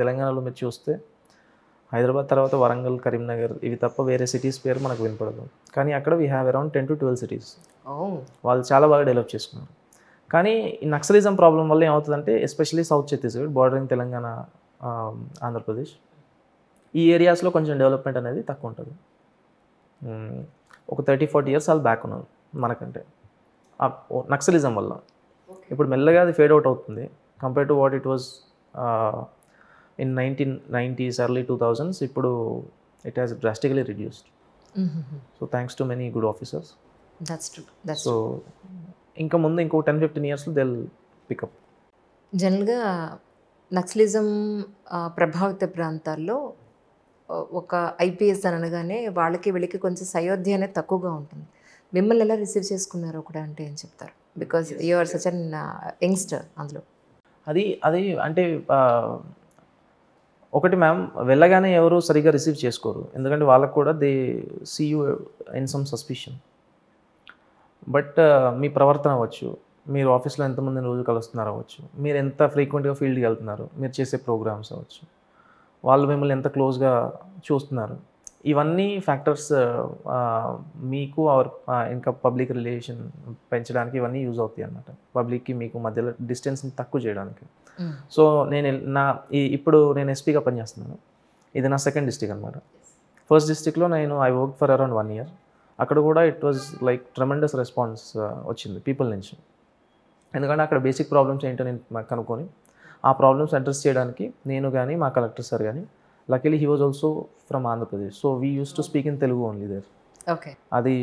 తెలంగాణలో మీరు చూస్తే హైదరాబాద్ తర్వాత వరంగల్, కరీంనగర్ ఇవి తప్ప వేరే సిటీస్ పేరు మనకు వినపడదు. కానీ అక్కడ వీ హ్యావ్ అరౌండ్ 10-12 సిటీస్. వాళ్ళు చాలా బాగా డెవలప్ చేసుకున్నారు. కానీ ఈ నక్సలిజం ప్రాబ్లం వల్ల ఏమవుతుందంటే especially south Chhattisgarh bordering Telangana, Andhra Pradesh ఈ ఏరియాస్లో కొంచెం డెవలప్మెంట్ అనేది తక్కువ ఉంటుంది. ఒక 30-40 ఇయర్స్ వాళ్ళు బ్యాక్ ఉన్నారు మనకంటే నక్సలిజం వల్ల. ఇప్పుడు మెల్లగా అది ఫేడ్ అవుట్ అవుతుంది compare to what it was in 1990s, early 2000s. ఇప్పుడు it has drastically reduced. So thanks to many good officers. That's true. That's so ఇంకా ముందు ఇంకో 10-15 years they'll pick up. జనరల్గా నక్సలిజం ప్రభావిత ప్రాంతాల్లో ఒక ఐపీఎస్ అని అనగానే వాళ్ళకి వీళ్ళకి కొంచెం సయోధ్య అనేది తక్కువగా ఉంటుంది. మిమ్మల్ని ఎలా రిసీవ్ చేసుకున్నారో కూడా అంటే ఏం చెప్తారు? Because you are such an youngster. అందులో అది అంటే ఒకటి మ్యామ్, వెళ్ళగానే ఎవరు సరిగ్గా రిసీవ్ చేసుకోరు. ఎందుకంటే వాళ్ళకు కూడా they see you in some suspicion. But మీ ప్రవర్తన అవ్వచ్చు, మీరు ఆఫీస్లో ఎంతమందిని రోజు కలుస్తున్నారు అవ్వచ్చు, మీరు ఎంత ఫ్రీక్వెంట్గా ఫీల్డ్కి వెళ్తున్నారు, మీరు చేసే ప్రోగ్రామ్స్ అవ్వచ్చు, వాళ్ళు మిమ్మల్ని ఎంత క్లోజ్గా చూస్తున్నారు, ఇవన్నీ ఫ్యాక్టర్స్ మీకు ఇంకా పబ్లిక్ రిలేషన్ పెంచడానికి ఇవన్నీ యూజ్ అవుతాయి అన్నమాట. పబ్లిక్కి మీకు మధ్యలో డిస్టెన్స్ని తక్కువ చేయడానికి. సో ఇప్పుడు నేను ఎస్పీగా పనిచేస్తున్నాను. ఇది నా సెకండ్ డిస్ట్రిక్ట్ అనమాట. ఫస్ట్ డిస్ట్రిక్ట్లో I work for around 1 year. అక్కడ కూడా it was like tremendous response వచ్చింది పీపుల్ నుంచి. ఎందుకంటే అక్కడ బేసిక్ ప్రాబ్లమ్స్ ఏంటో నేను కనుక్కొని ఆ ప్రాబ్లమ్స్ అడ్రస్ చేయడానికి నేను కానీ మా కలెక్టర్ సార్ కానీ, luckily he was also from Andhra Pradesh. So we use to speak in Telugu only there. Okay, అది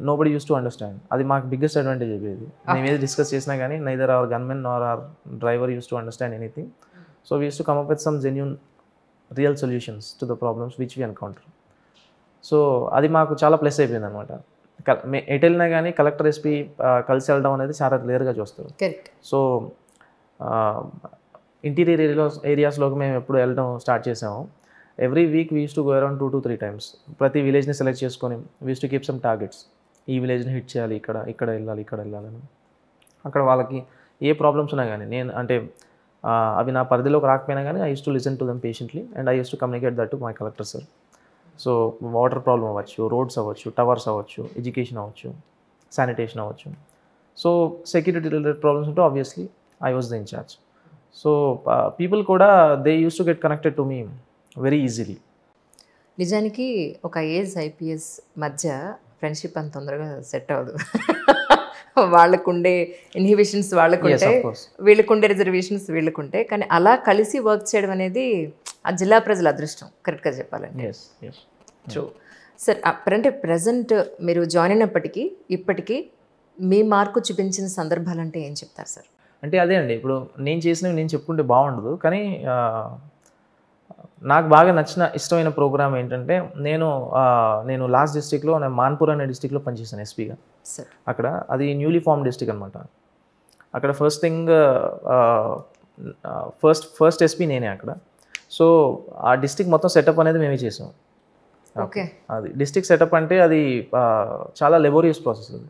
నోబడి యూస్ టు అండర్స్టాండ్. అది మాకు బిగ్గెస్ట్ అడ్వాంటేజ్ అయిపోయేది. మేము ఏది డిస్కస్ చేసినా కానీ neither our gunmen nor our driver use to understand anything. So we use to come up with some genuine real solutions to the problems which we encounter. సో అది మాకు చాలా ప్లస్ అయిపోయింది అనమాట. ఎటు వెళ్ళినా కానీ కలెక్టర్, ఎస్పీ కలిసి వెళ్ళడం అనేది చాలా క్లియర్గా చూస్తారు. సో ఇంటీరియర్ ఏరియాస్లోకి మేము ఎప్పుడు వెళ్ళడం స్టార్ట్ చేసాము, every week we use to go around 2 to 3 times. ప్రతి విలేజ్ని సెలెక్ట్ చేసుకొని we use to keep some targets. ఈ విలేజ్ని హిట్ చేయాలి, ఇక్కడ వెళ్ళాలని. అక్కడ వాళ్ళకి ఏ ప్రాబ్లమ్స్ ఉన్నా కానీ అవి నా పరిధిలోకి రాకపోయినా కానీ I use to listen to them patiently and I use to communicate that to my collector sir. So water problem అవ్వచ్చు, రోడ్స్ అవ్వచ్చు, టవర్స్ అవ్వచ్చు, ఎడ్యుకేషన్ అవ్వచ్చు, శానిటేషన్ అవ్వచ్చు. సో సెక్యూరిటీ రిలేటెడ్ ప్రాబ్లమ్స్ ఉంటే obviously I was the in-charge. So people కూడా they use to get connected to me very easily. నిజానికి ఒక IAS IPS మధ్య ఫ్రెండ్షిప్ అంత తొందరగా సెట్ అవ్వదు. వాళ్ళకుండే ఇన్హిబిషన్స్ వాళ్ళకుంటే, వీళ్ళకుండే రిజర్వేషన్స్ వీళ్ళకుంటే, కానీ అలా కలిసి వర్క్ చేయడం అనేది ఆ జిల్లా ప్రజల అదృష్టం, కరెక్ట్గా చెప్పాలంటే. True sir. అంటే ప్రజెంట్ మీరు జాయిన్ అయినప్పటికీ ఇప్పటికీ మీ మార్కు చూపించిన సందర్భాలు అంటే ఏం చెప్తారు సార్? అంటే అదే అండి, ఇప్పుడు నేను చేసినవి నేను చెప్పుకుంటే బాగుండదు, కానీ నాకు బాగా ఇష్టమైన ప్రోగ్రామ్ ఏంటంటే నేను లాస్ట్ డిస్ట్రిక్ట్లో మాన్పూర్ అనే డిస్ట్రిక్ట్లో పనిచేశాను ఎస్పీగా. అక్కడ అది న్యూలీ ఫార్మ్ డిస్ట్రిక్ట్ అనమాట. అక్కడ ఫస్ట్ ఎస్పీ నేనే అక్కడ. సో ఆ డిస్ట్రిక్ట్ మొత్తం సెటప్ అనేది మేమే చేసాం. ఓకే, అది డిస్ట్రిక్ట్ సెటప్ అంటే అది చాలా లెబోరియస్ ప్రాసెస్ అది.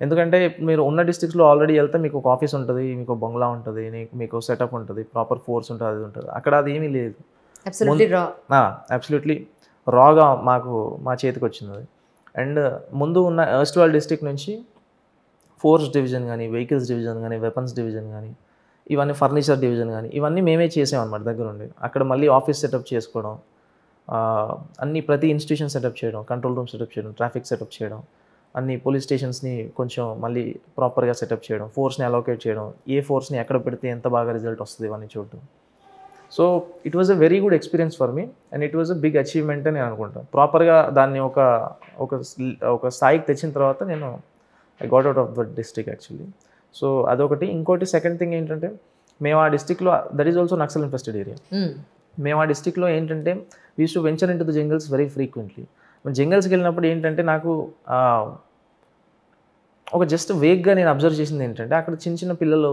ఎందుకంటే మీరు ఉన్న డిస్ట్రిక్ట్స్లో ఆల్రెడీ వెళ్తే మీకు ఒక ఆఫీస్ ఉంటుంది, మీకు బంగ్లా ఉంటుంది, మీకు సెటప్ ఉంటుంది, ప్రాపర్ ఫోర్స్ ఉంటుంది, అది ఉంటుంది. అక్కడ అది ఏమీ లేదు. అబ్సల్యూట్లీ రాగా మా చేతికి వచ్చింది అది. అండ్ ముందు ఉన్న ఎర్స్ట్వాల్ డిస్ట్రిక్ట్ నుంచి ఫోర్స్ డివిజన్ కానీ, వెహికల్స్ డివిజన్ కానీ, వెపన్స్ డివిజన్ కానీ, ఇవన్నీ ఫర్నిచర్ డివిజన్ కానీ, ఇవన్నీ మేమే చేసామన్నమాట దగ్గర ఉండి. అక్కడ మళ్ళీ ఆఫీస్ సెటప్ చేసుకోవడం, ప్రతి ఇన్స్టిట్యూషన్ సెటప్ చేయడం, కంట్రోల్ రూమ్ సెటప్ చేయడం, ట్రాఫిక్ సెటప్ చేయడం, అన్ని పోలీస్ స్టేషన్స్ని కొంచెం మళ్ళీ ప్రాపర్గా సెటప్ చేయడం, ఫోర్స్ని అలోకేట్ చేయడం, ఏ ఫోర్స్ని ఎక్కడ పెడితే ఎంత బాగా రిజల్ట్ వస్తుంది ఇవన్నీ చూడటం. So it was a very good experience for me and it was a big achievement అని నేను అనుకుంటాను. ప్రాపర్గా దాన్ని ఒక స్థాయికి తెచ్చిన తర్వాత I got out of the district actually. So అదొకటి. ఇంకోటి సెకండ్ థింగ్ ఏంటంటే, మేము ఆ డిస్ట్రిక్ట్లో that is also Naxal infested area. మేము ఆ డిస్ట్రిక్ట్లో ఏంటంటే we use to venture in to the jungles very frequently. జంగల్స్కి వెళ్ళినప్పుడు ఏంటంటే నాకు ఒక జస్ట్ వేగ్గా నేను అబ్జర్వ్ చేసింది ఏంటంటే, అక్కడ చిన్న పిల్లలు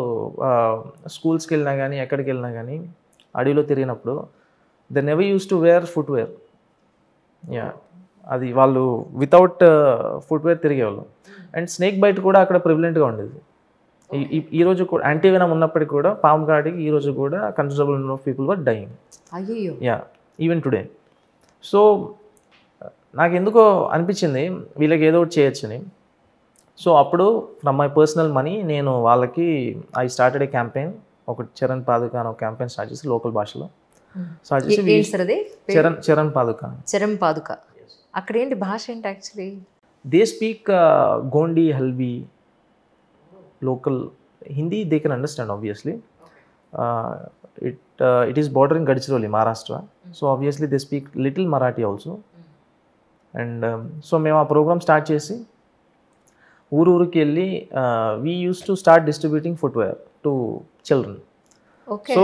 స్కూల్స్కి వెళ్ళినా కానీ ఎక్కడికి వెళ్ళినా కానీ అడవిలో తిరిగినప్పుడు they never use to wear footwear. అది వాళ్ళు వితౌట్ ఫుట్వేర్ తిరిగేవాళ్ళు. అండ్ స్నేక్ బైట్ కూడా అక్కడ ప్రివిలెంట్గా ఉండేది. ఈరోజు కూడా యాంటీవెనమ్ ఉన్నప్పటికీ కూడా పాము కాటికి ఈరోజు కూడా considerable number of people were dying. అయ్యో. Yeah, even today. సో నాకు ఎందుకో అనిపించింది వీళ్ళకి ఏదో ఒకటి చేయొచ్చని. సో అప్పుడు ఫ్రమ్ మై పర్సనల్ మనీ నేను వాళ్ళకి ఐ స్టార్టెడ్ ఏ క్యాంపెయిన్, ఒకటి చరణ్ పాదుక అని ఒక క్యాంపెయిన్ స్టార్ట్ చేసి లోకల్ భాషలో స్టార్ట్ చేసి చరణ్ పాదుక. చరణ్ పాదుక అక్కడ ఏంటి భాష ఏంటి actually? They speak Gondi, Halbi, local Hindi they can understand obviously. It is bordering Gadchiroli, Maharashtra. So obviously they speak little Marathi also. And so మేము ఆ ప్రోగ్రామ్ స్టార్ట్ చేసి ఊరికి వెళ్ళి we used to start distributing footwear to children. Okay. So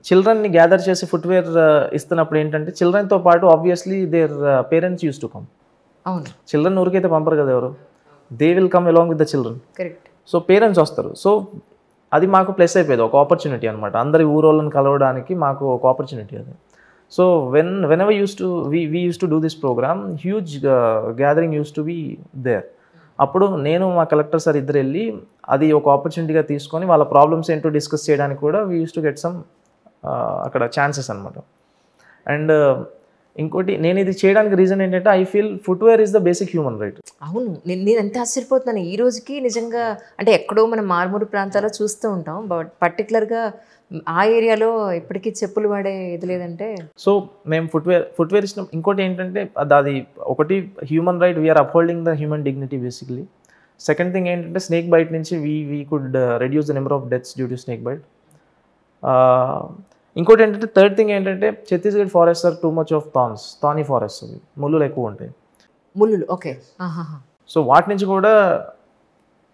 చిల్డ్రన్ని gather చేసి footwear ఇస్తున్నప్పుడు ఏంటంటే చిల్డ్రన్తో పాటు obviously their parents use to come. అవును, చిల్డ్రన్ ఊరికైతే పంపరు కదా ఎవరు, they will come along with the children. Correct. So parents వస్తారు. సో అది మాకు ప్లస్ అయిపోయేది, ఒక ఆపర్చునిటీ అనమాట. అందరి ఊరోళ్ళని కలవడానికి మాకు ఒక ఆపర్చునిటీ అది. So whenever we used to do this program, huge gathering used to be there. అప్పుడు నేను మా కలెక్టర్ సార్ ఇద్దరు వెళ్ళి అది ఒక ఆపర్చునిటీగా తీసుకొని వాళ్ళ ప్రాబ్లమ్స్ ఏంటో డిస్కస్ చేయడానికి కూడా we use to get some అక్కడ ఛాన్సెస్ అనమాట. అండ్ ఇంకోటి నేను ఇది చేయడానికి రీజన్ ఏంటంటే I feel footwear is the basic human right. అవును, నేను ఎంత ఆశ్చర్యపోతున్నాను ఈ రోజుకి నిజంగా. అంటే ఎక్కడో మనం మారుమూరు ప్రాంతాల్లో చూస్తూ ఉంటాం, బట్ పర్టికులర్గా ఆ ఏరియాలో ఇప్పటికీ చెప్పులు వాడే ఇది లేదంటే. సో మేము ఫుట్వేర్ ఇష్టం. ఇంకోటి ఏంటంటే అది ఒకటి human right, we're upholding the human dignity basically. Second thing ఏంటంటే స్నేక్ బైట్ నుంచి we could reduce the number of deaths due to snake bite. ఇంకోటి ఏంటంటే థర్డ్ థింగ్ ఏంటంటే Chhattisgarh forest are too much of thorny forest, అవి ముళ్ళులు ఎక్కువ ఉంటాయి. ముళ్ళు, ఓకే. సో వాటి నుంచి కూడా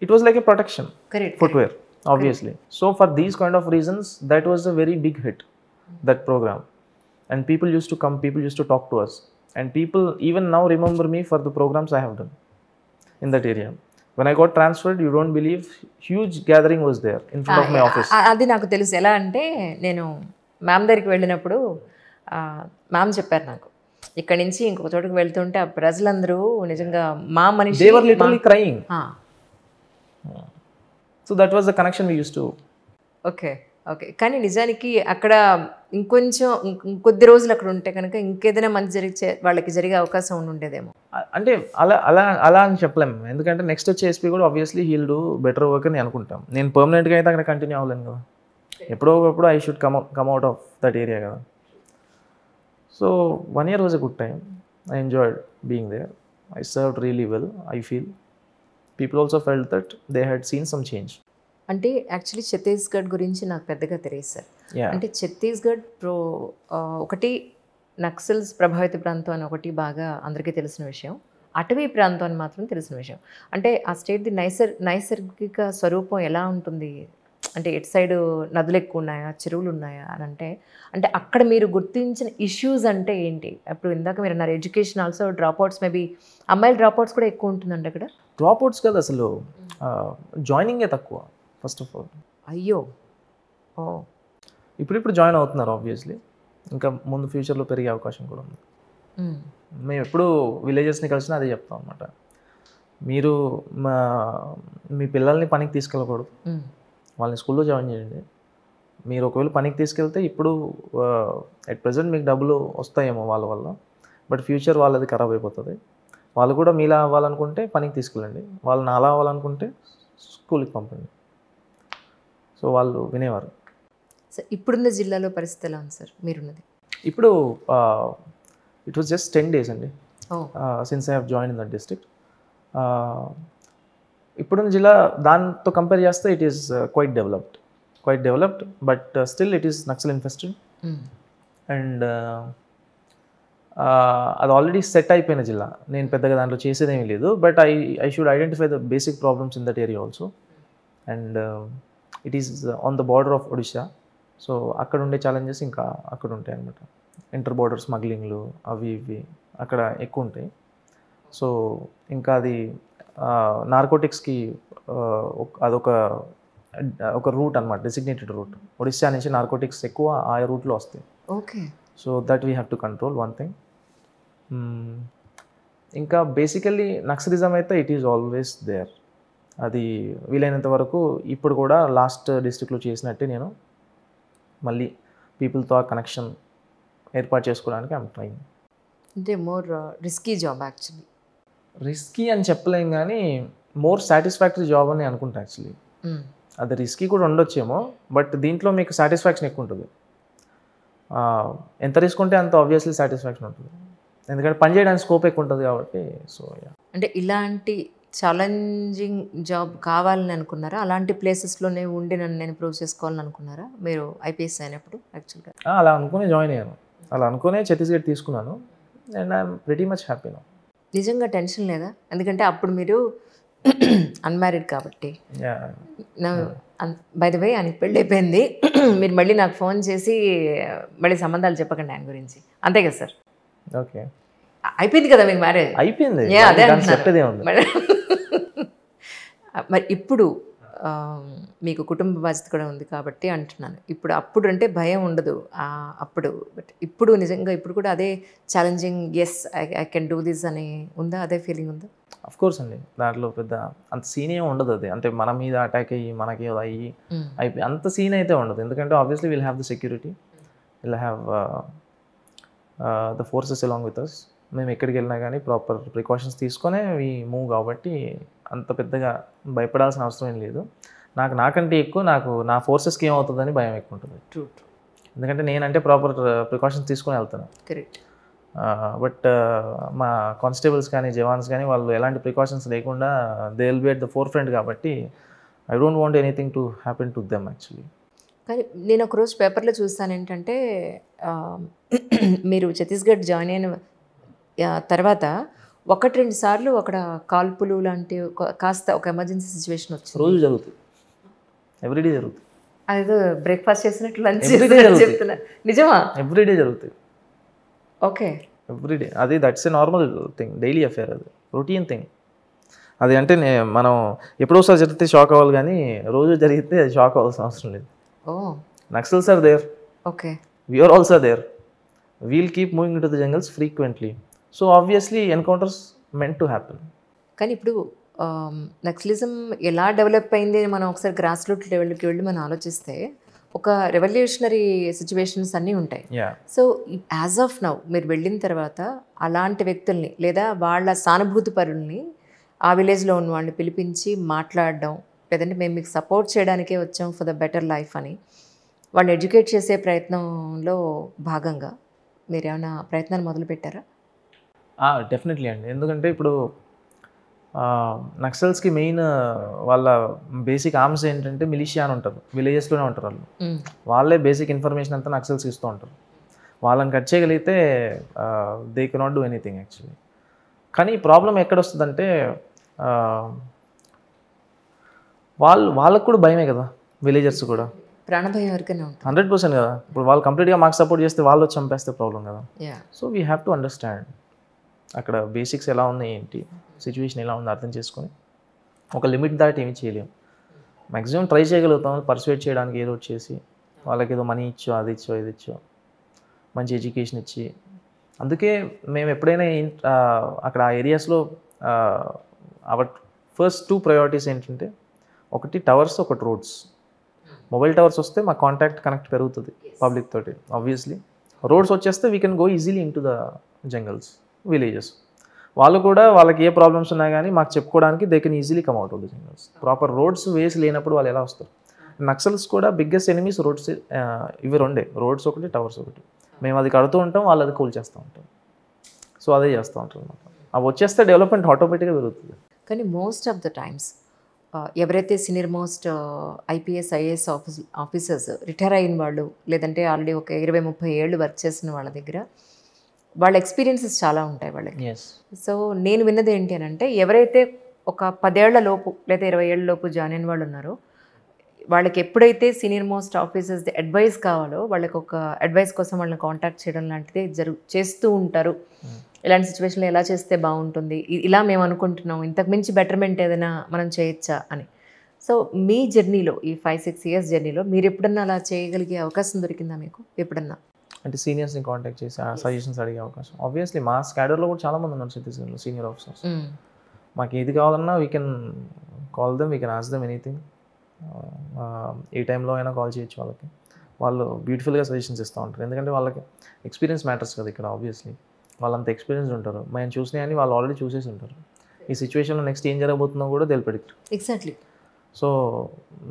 it was like A protection footwear obviously. So for these kind of reasons that was a very big hit, that program, and people used to come, people used to talk to us, and people even now remember me for the programs I have done in that area. When I got transferred, you don't believe, huge gathering was there in front of my office. అది నాకు తెలుసు. ఎలా అంటే నేను ma'am దగ్గరికి వెళ్ళినప్పుడు ma'am చెప్పారు నాకు, ఇక్కడ నుంచి ఇంకొక చోటుకు వెళ్తుంటే ఆ ప్రజలందరూ నిజంగా మా మనిషి, they were literally crying. So that was the connection we used to. Okay. కానీ నిజానికి అక్కడ ఇంకొంచెం ఇంకొద్ది రోజులు అక్కడ ఉంటే కనుక ఇంకేదైనా మంచి వాళ్ళకి జరిగే అవకాశం ఉండేదేమో. అంటే అలా అని చెప్పలేము, ఎందుకంటే నెక్స్ట్ వచ్చే ఎస్పీ కూడా obviously he'll do better work అని అనుకుంటాం. నేను పర్మనెంట్గా అయితే అక్కడ కంటిన్యూ అవ్వలేను కదా, ఎప్పుడో ఒకప్పుడు I should come out of that area కదా. So 1 year was a good time. I enjoyed being there. I served really well, I feel. People also felt that they had seen some change. అంటే actually Chhattisgarh గురించి నాకు పెద్దగా తెలియదు sir. అంటే ఛత్తీస్గఢ్ ఒకటి నక్సల్స్ ప్రభావిత ప్రాంతం అని ఒకటి బాగా అందరికీ తెలిసిన విషయం, అటవీ ప్రాంతం అని మాత్రం తెలిసిన విషయం. అంటే ఆ స్టేట్ది నైసర్గిక స్వరూపం ఎలా ఉంటుంది, అంటే ఎటు సైడు నదులు ఎక్కువ ఉన్నాయా, చెరువులు ఉన్నాయా అని అంటే అక్కడ మీరు గుర్తించిన ఇష్యూస్ అంటే ఏంటి? అప్పుడు ఇందాక మీరు అన్నారు ఎడ్యుకేషన్ ఆల్సో, డ్రాప్అవుట్స్, మేబీ అమ్మాయిల డ్రాప్అవుట్స్ కూడా ఎక్కువ ఉంటుందండి అక్కడ. డ్రాప్అవుట్స్ కదా అసలు, జాయినింగే తక్కువ ఫస్ట్ ఆఫ్ ఆల్. అయ్యో. ఇప్పుడు జాయిన్ అవుతున్నారు ఆబ్వియస్లీ, ఇంకా ముందు ఫ్యూచర్లో పెరిగే అవకాశం కూడా ఉంది. మేము ఎప్పుడు విలేజెస్ని కలిసినా అదే చెప్తాం అనమాట, మీరు మీ పిల్లల్ని పనికి తీసుకెళ్ళకూడదు, వాళ్ళని స్కూల్లో జాయిన్ చేయండి. మీరు ఒకవేళ పనికి తీసుకెళ్తే ఇప్పుడు ఎట్ ప్రజెంట్ మీకు డబ్బులు వస్తాయేమో వాళ్ళ వల్ల, బట్ ఫ్యూచర్ వాళ్ళది ఖరాబ్ అయిపోతుంది. వాళ్ళు కూడా మీలా అవ్వాలనుకుంటే పనికి తీసుకెళ్ళండి, వాళ్ళని అలా అవ్వాలనుకుంటే స్కూల్కి పంపండి. సో వాళ్ళు వినేవారు. సార్ ఇప్పుడున్న జిల్లాలో పరిస్థితి ఎలా ఉంది సార్ మీరున్నది? ఇప్పుడు ఇట్ వాజ్ జస్ట్ 10 days అండి since I have join in that district. ఇప్పుడున్న జిల్లా దాంతో కంపేర్ చేస్తే it is quite developed, but still it is Naxal infested. And అది ఆల్రెడీ సెట్ అయిపోయిన జిల్లా, నేను పెద్దగా దాంట్లో చేసేదేమీ లేదు, but I should identify the basic problems in that area also. And it is on the border of Odisha, so అక్కడ ఉండే ఛాలెంజెస్ ఇంకా అక్కడ ఉంటాయి అనమాట. ఇంటర్ బార్డర్ స్మగ్లింగ్లు అవి ఇవి అక్కడ ఎక్కువ ఉంటాయి. సో ఇంకా అది నార్కోటిక్స్కి అదొక రూట్ అనమాట, డెసిగ్నేటెడ్ రూట్. ఒడిశా నుంచి నార్కోటిక్స్ ఎక్కువ ఆ రూట్లో వస్తాయి. Okay. So that we have to control one thing. ఇంకా బేసికల్లీ నక్సలిజం అయితే ఇట్ ఈస్ ఆల్వేస్ దేర్. అది వీలైనంత వరకు ఇప్పుడు కూడా లాస్ట్ డిస్ట్రిక్ట్లో చేసినట్టే నేను మళ్ళీ పీపుల్తో ఆ కనెక్షన్ ఏర్పాటు చేసుకోవడానికి ఐమ్ ట్రైయింగ్. అంటే more risky job actually. Risky అని చెప్పలేం కానీ మోర్ సాటిస్ఫాక్టరీ జాబ్ అని అనుకుంటా యాక్చువల్లీ. అది రిస్కీ కూడా ఉండొచ్చేమో, బట్ దీంట్లో మీకు సాటిస్ఫాక్షన్ ఎక్కువ ఉంటుంది. ఎంత రిస్క్ ఉంటే అంత ఆబ్వియస్లీ సాటిస్ఫాక్షన్ ఉంటుంది, ఎందుకంటే పని చేయడానికి స్కోప్ ఎక్కువ ఉంటుంది కాబట్టి. సో అంటే ఇలాంటి ఛాలెంజింగ్ జాబ్ కావాలని అనుకున్నారా? అలాంటి ప్లేసెస్లోనే ఉండి నన్ను నేను ప్రూవ్ చేసుకోవాలని అనుకున్నారా మీరు ఐపీఎస్ అయినప్పుడు? యాక్చువల్గా అలా అనుకునే జాయిన్ అయ్యాను, అలా అనుకునే ఛత్తీస్గఢ్ తీసుకున్నాను. And I'm very much happy now. నిజంగా టెన్షన్ లేదా? ఎందుకంటే అప్పుడు మీరు అన్మ్యారీడ్ కాబట్టి. బై ద వే ఆయనకి పెళ్ళి అయిపోయింది. మీరు మళ్ళీ నాకు ఫోన్ చేసి మళ్ళీ సంబంధాలు చెప్పకండి ఆయన గురించి, అంతే కదా సార్? ఓకే, అయిపోయింది కదా మీకు మ్యారేజ్? అయిపోయింది. అదే మరి ఇప్పుడు మీకు కుటుంబ బాధ్యత కూడా ఉంది కాబట్టి అంటున్నాను. ఇప్పుడు అప్పుడు అంటే భయం ఉండదు అప్పుడు, బట్ ఇప్పుడు నిజంగా ఇప్పుడు కూడా అదే challenging, yes I can do this అని ఉందా? అదే ఫీలింగ్ ఉందా? అఫ్ కోర్స్ అండి, దాంట్లో పెద్ద అంత సీన్ ఏమి ఉండదు. అది అంటే మన మీద అటాక్ అయ్యి మనకి అయ్యి అయిపోయి అంత సీన్ అయితే ఉండదు, ఎందుకంటే obviously will have the security, will have the forces along with us. మేము ఎక్కడికి వెళ్ళినా కానీ ప్రాపర్ ప్రికాషన్స్ తీసుకొనే వి మూవ్, కాబట్టి అంత పెద్దగా భయపడాల్సిన అవసరం ఏం లేదు. నాకంటే ఎక్కువ నా ఫోర్సెస్కి ఏమవుతుందని భయం ఎక్కువ ఉంటుంది. ట్రూ, ఎందుకంటే నేనంటే ప్రాపర్ ప్రికాషన్స్ తీసుకొని వెళ్తాను. కరెక్ట్. బట్ మా కానిస్టేబుల్స్ కానీ జవాన్స్ కానీ వాళ్ళు ఎలాంటి ప్రికాషన్స్ లేకుండా they will be at the forefront, కాబట్టి I don't want anything to happen to them actually. కానీ నేను ఒకరోజు పేపర్లో చూస్తాను ఏంటంటే మీరు ఛత్తీస్గఢ్ జాయిన్ అయిన తర్వాత 1-2 సార్లు అక్కడ కాల్పులు లాంటి కాస్త ఒక ఎమర్జెన్సీ సిచ్యువేషన్ వచ్చింది. రోజు జరుగుతుంది, ఎవ్రీడే జరుగుతుంది. అదేదో బ్రేక్ఫాస్ట్ చేసినట్లు లంచ్ చెప్తున్నా, నిజమా? ఎవ్రీడే జరుగుతుంది. Okay, everyday. అది that's a normal thing, daily affair, అది రొటీన్ థింగ్. అది అంటే మనం ఎప్పుడోసారి జరిగితే షాక్ అవ్వాలి, కానీ రోజు జరిగితే షాక్ అవ్వాల్సిన అవసరం లేదు. Naxals are there, okay, we are also there, we'll keep moving into the jungles frequently, so obviously encounters meant to happen. కానీ ఇప్పుడు నక్సలిజం ఎలా డెవలప్ అయింది అని మనం ఒకసారి గ్రాస్ రూట్ లెవెల్కి వెళ్ళి మనం ఆలోచిస్తే ఒక రెవల్యూషనరీ సిచ్యువేషన్స్ అన్నీ ఉంటాయి. సో యాజ్ ఆఫ్ నౌ మీరు వెళ్ళిన తర్వాత అలాంటి వ్యక్తుల్ని లేదా వాళ్ళ సానుభూతి పరుల్ని ఆ విలేజ్లో ఉన్న వాళ్ళని పిలిపించి మాట్లాడడం, లేదంటే మేము మీకు సపోర్ట్ చేయడానికే వచ్చాం ఫర్ ద బెటర్ లైఫ్ అని వాళ్ళని ఎడ్యుకేట్ చేసే ప్రయత్నంలో భాగంగా మీరు ఏమైనా ప్రయత్నాలు మొదలు పెట్టారా? డెఫినెట్లీ అండి, ఎందుకంటే ఇప్పుడు నక్సల్స్కి మెయిన్ వాళ్ళ బేసిక్ ఆర్మ్స్ ఏంటంటే మిలిషియా అని ఉంటారు, విలేజెస్లోనే ఉంటారు వాళ్ళు. వాళ్ళే బేసిక్ ఇన్ఫర్మేషన్ అంతా నక్సల్స్కి ఇస్తూ ఉంటారు. వాళ్ళని కట్ చేయగలిగితే they cannot do anything actually. కానీ ప్రాబ్లం ఎక్కడొస్తుందంటే వాళ్ళకు కూడా భయమే కదా, విలేజర్స్ కూడా ప్రాణభయం ఎవరికైనా ఉంటుంది 100% కదా. ఇప్పుడు వాళ్ళు కంప్లీట్గా మాకు సపోర్ట్ చేస్తే వాళ్ళు వచ్చి చంపేస్తే ప్రాబ్లం కదా. So we have to understand అక్కడ బేసిక్స్ ఎలా ఉన్నాయి, ఏంటి సిచ్యువేషన్ ఎలా ఉంది అర్థం చేసుకొని ఒక లిమిట్ దాటి ఏమి చేయలేము. మ్యాక్సిమం ట్రై చేయగలుగుతాం పర్సువేట్ చేయడానికి, ఏదో చేసి వాళ్ళకి ఏదో మనీ ఇచ్చో, అది ఇచ్చో, ఇది ఇచ్చో, మంచి ఎడ్యుకేషన్ ఇచ్చి. అందుకే మేము ఎప్పుడైనా అక్కడ ఆ ఏరియాస్లో అవర్ ఫస్ట్ 2 ప్రయారిటీస్ ఏంటంటే, ఒకటి టవర్స్, ఒకటి రోడ్స్. మొబైల్ టవర్స్ వస్తే మా కాంటాక్ట్ కనెక్ట్ పెరుగుతుంది పబ్లిక్ తోటి ఆబ్వియస్లీ. రోడ్స్ వచ్చేస్తే we can go easily in to the jungles, villages. వాళ్ళు కూడా వాళ్ళకి ఏ ప్రాబ్లమ్స్ ఉన్నా కానీ మాకు చెప్పుకోవడానికి they can easily come out of the jungles. Proper roads వేసి లేనప్పుడు వాళ్ళు ఎలా వస్తారు? నక్సల్స్ కూడా బిగ్గెస్ట్ ఎనిమీస్ రోడ్స్, ఇవి రెండే, రోడ్స్ ఒకటి, టవర్స్ ఒకటి. మేము అది కడుతూ ఉంటాం, వాళ్ళు అది కూల్ చేస్తూ ఉంటాం. సో అదే చేస్తూ ఉంటాం అనమాట. అవి వచ్చేస్తే డెవలప్మెంట్ ఆటోమేటిక్గా పెరుగుతుంది. కానీ మోస్ట్ ఆఫ్ ద టైమ్స్ ఎవరైతే senior most IPS IAS officers retire అయిన వాళ్ళు, లేదంటే ఆల్రెడీ ఒక 20-30 ఏళ్ళు వర్క్ చేసిన వాళ్ళ దగ్గర వాళ్ళ ఎక్స్పీరియన్సెస్ చాలా ఉంటాయి వాళ్ళకి. సో నేను విన్నది ఏంటి అని అంటే, ఎవరైతే ఒక 10 ఏళ్ల లోపు లేదా 20 ఏళ్ల లోపు జాయిన్ అయిన వాళ్ళు ఉన్నారో వాళ్ళకి ఎప్పుడైతే సీనియర్ మోస్ట్ ఆఫీసర్స్ అడ్వైస్ కావాలో వాళ్ళకి ఒక అడ్వైస్ కోసం వాళ్ళని కాంటాక్ట్ చేయడం లాంటిది చేస్తూ ఉంటారు. ఇలాంటి సిచ్యువేషన్లో ఎలా చేస్తే బాగుంటుంది, ఇలా మేము అనుకుంటున్నాం, ఇంతకు మించి బెటర్మెంట్ ఏదైనా మనం చేయొచ్చా అని. సో మీ జర్నీలో, ఈ 5-6 ఇయర్స్ జర్నీలో మీరు ఎప్పుడన్నా అలా చేయగలిగే అవకాశం దొరికిందా మీకు ఎప్పుడన్నా? అంటే సీనియర్స్ని కాంటాక్ట్ చేసి సజెషన్స్ అడిగే అవకాశం. ఆబ్వియస్లీ మా స్కాడర్లో కూడా చాలామంది ఉన్నారు ఛత్తీస్గఢ్లో సీనియర్ ఆఫీసర్స్. మాకు ఏది కావాలన్నా we can call them, we can ask them anything. ఏ టైంలో అయినా కాల్ చేయొచ్చు వాళ్ళకి. వాళ్ళు బ్యూటిఫుల్గా సజెషన్స్ ఇస్తూ ఉంటారు. ఎందుకంటే వాళ్ళకి ఎక్స్పీరియన్స్ మ్యాటర్స్ కదా ఇక్కడ. ఆబ్వియస్లీ వాళ్ళంత ఎక్స్పీరియన్స్ ఉంటారు. మేము చూసినాయని వాళ్ళు ఆల్రెడీ చూసేసి ఉంటారు. ఈ సిచ్యువేషన్లో నెక్స్ట్ ఏం జరగబోతుందో కూడా they will predict. Exactly. So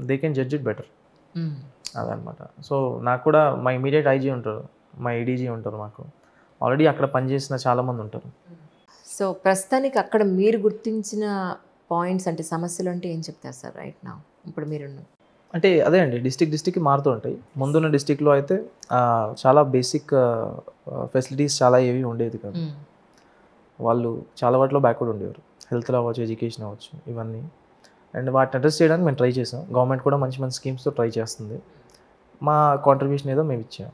they can judge it better. అదనమాట. సో నాకు కూడా మా ఇమీడియట్ ఐజీ ఉంటారు, మా ఏడీజీ ఉంటారు. మాకు ఆల్రెడీ అక్కడ పనిచేసిన చాలామంది ఉంటారు. సో ప్రస్తుతానికి అక్కడ మీరు గుర్తించిన పాయింట్స్ అంటే సమస్యలు అంటే ఏం చెప్తారు సార్ రైట్ నా? ఇప్పుడు మీరున్న అంటే అదే అండి, డిస్టిక్కి మారుతూ ఉంటాయి. ముందున్న డిస్టిక్లో అయితే చాలా బేసిక్ ఫెసిలిటీస్ చాలా ఏవి ఉండేది కాదు. వాళ్ళు చాలా వాటిలో బ్యాక్వర్డ్ ఉండేవారు. హెల్త్లో అవ్వచ్చు, ఎడ్యుకేషన్ అవ్వచ్చు, ఇవన్నీ. అండ్ వాటిని అడ్రస్ చేయడానికి మేము ట్రై చేసాం. గవర్నమెంట్ కూడా మంచి మంచి స్కీమ్స్తో ట్రై చేస్తుంది. మా కాంట్రిబ్యూషన్ ఏదో మేము ఇచ్చాం.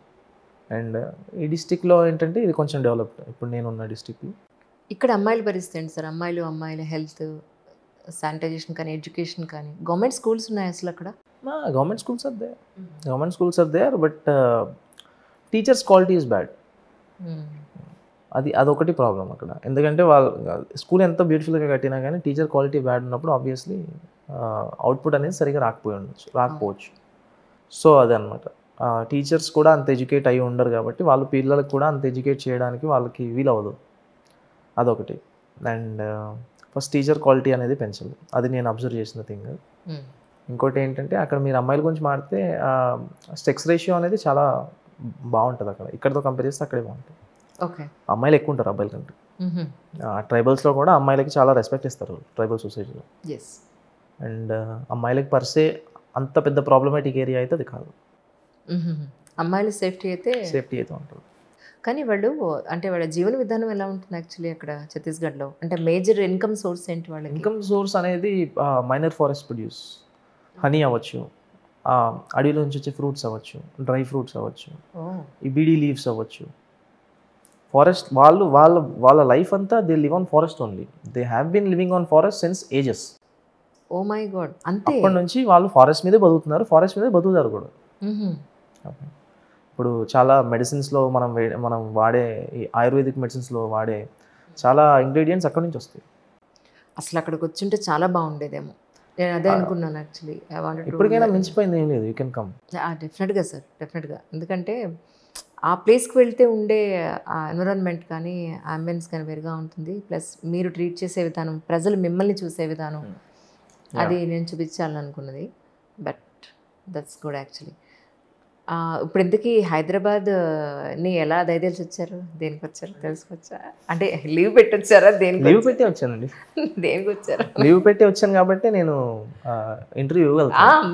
అండ్ ఈ డిస్టిక్లో ఏంటంటే ఇది కొంచెం డెవలప్డ్. ఇప్పుడు నేనున్న డిస్టిక్లో ఇక్కడ అమ్మాయిల పరిస్థితి ఏంటి సార్? అమ్మాయిల హెల్త్, శానిటైజేషన్ కానీ, ఎడ్యుకేషన్ కానీ, గవర్నమెంట్ స్కూల్స్ ఉన్నాయి అసలు అక్కడ? Government schools are there but teachers quality is bad. అదొకటి ప్రాబ్లం అక్కడ. ఎందుకంటే వాళ్ళు స్కూల్ ఎంత బ్యూటిఫుల్గా కట్టినా కానీ టీచర్ క్వాలిటీ బ్యాడ్ ఉన్నప్పుడు ఆబ్వియస్లీ అవుట్పుట్ అనేది సరిగా రాకపోవచ్చు. సో అదనమాట. టీచర్స్ కూడా అంత ఎడ్యుకేట్ అయ్యి ఉండరు కాబట్టి వాళ్ళు పిల్లలకు కూడా అంత ఎడ్యుకేట్ చేయడానికి వాళ్ళకి వీలవ్వదు. అదొకటి. అండ్ ఫస్ట్ టీచర్ క్వాలిటీ అనేది పెంచాలి. అది నేను అబ్జర్వ్ చేసిన థింగ్. ఇంకోటి ఏంటంటే అక్కడ మీరు అమ్మాయిల గురించి మాడితే సెక్స్ రేషియో అనేది చాలా బాగుంటుంది అక్కడ. ఇక్కడతో కంపేర్ చేస్తే అక్కడే బాగుంటుంది. ఓకే. అమ్మాయిలు ఎక్కువ ఉంటారు అబ్బాయిల కంటే. ట్రైబల్స్లో కూడా అమ్మాయిలకి చాలా రెస్పెక్ట్ ఇస్తారు ట్రైబల్ సొసైటీలో. అండ్ అమ్మాయిలకి పర్సే అంత పెద్ద ప్రాబ్లమాటిక్ ఏరియా అయితే అది కాదు. అమ్మాయిల సేఫ్టీ అయితే ఉంటుంది. కానీ వాళ్ళు అంటే వాళ్ళ జీవన విధానం ఎలా ఉంటుంది యాక్చువల్లీ అక్కడ ఛత్తీస్గఢ్లో? అంటే మేజర్ ఇన్కమ్ సోర్స్ ఏంటి వాళ్ళకి? ఇన్కమ్ సోర్స్ అనేది మైనర్ ఫారెస్ట్ ప్రొడ్యూస్, హనీ అవ్వచ్చు, అడవిలో నుంచి వచ్చే ఫ్రూట్స్ అవ్వచ్చు, డ్రై ఫ్రూట్స్ అవ్వచ్చు, ఈ బీడీ లీవ్స్ అవ్వచ్చు. ఫారెస్ట్ వాళ్ళ లైఫ్ అంతా they live on forest only. They have been living on forest since ages. Oh my God. అంతే. అప్పటి నుంచి వాళ్ళు ఫారెస్ట్ మీదే బతుకుతున్నారు, ఫారెస్ట్ మీదే బతుకుతారు కూడా. ఇప్పుడు చాలా మెడిసిన్స్లో మనం వాడే ఈ ఆయుర్వేదిక్ మెడిసిన్స్లో వాడే చాలా ఇంగ్రీడియంట్స్ అక్కడి నుంచి వస్తాయి. అసలు అక్కడికి వచ్చుంటే చాలా బాగుండేదేమో. నేను అదే అనుకున్నాను యాక్చువల్లీ. ఇప్పటికైనా మించిపోయింది ఏం లేదు. You can come. డెఫినెట్గా సార్, డెఫినెట్గా. ఎందుకంటే ఆ ప్లేస్కి వెళ్తే ఉండే ఆ ఎన్విరాన్మెంట్ కానీ, అంబియన్స్ కానీ వేరుగా ఉంటుంది. ప్లస్ మీరు ట్రీట్ చేసే విధానం, ప్రజలు మిమ్మల్ని చూసే విధానం, అది నేను చూపించాలనుకున్నది. But that's good actually. ఇప్పుడు ఇంతకీ హైదరాబాద్ని ఎలా దయచేసి వచ్చారు? దేనికి వచ్చారు తెలుసుకోవచ్చా? అంటే లీవ్ పెట్టి వచ్చారా? లీవ్ పెట్టి వచ్చానండి. దేనికి వచ్చారు? లీవ్ పెట్టి వచ్చాను కాబట్టి నేను ఇంటర్వ్యూ.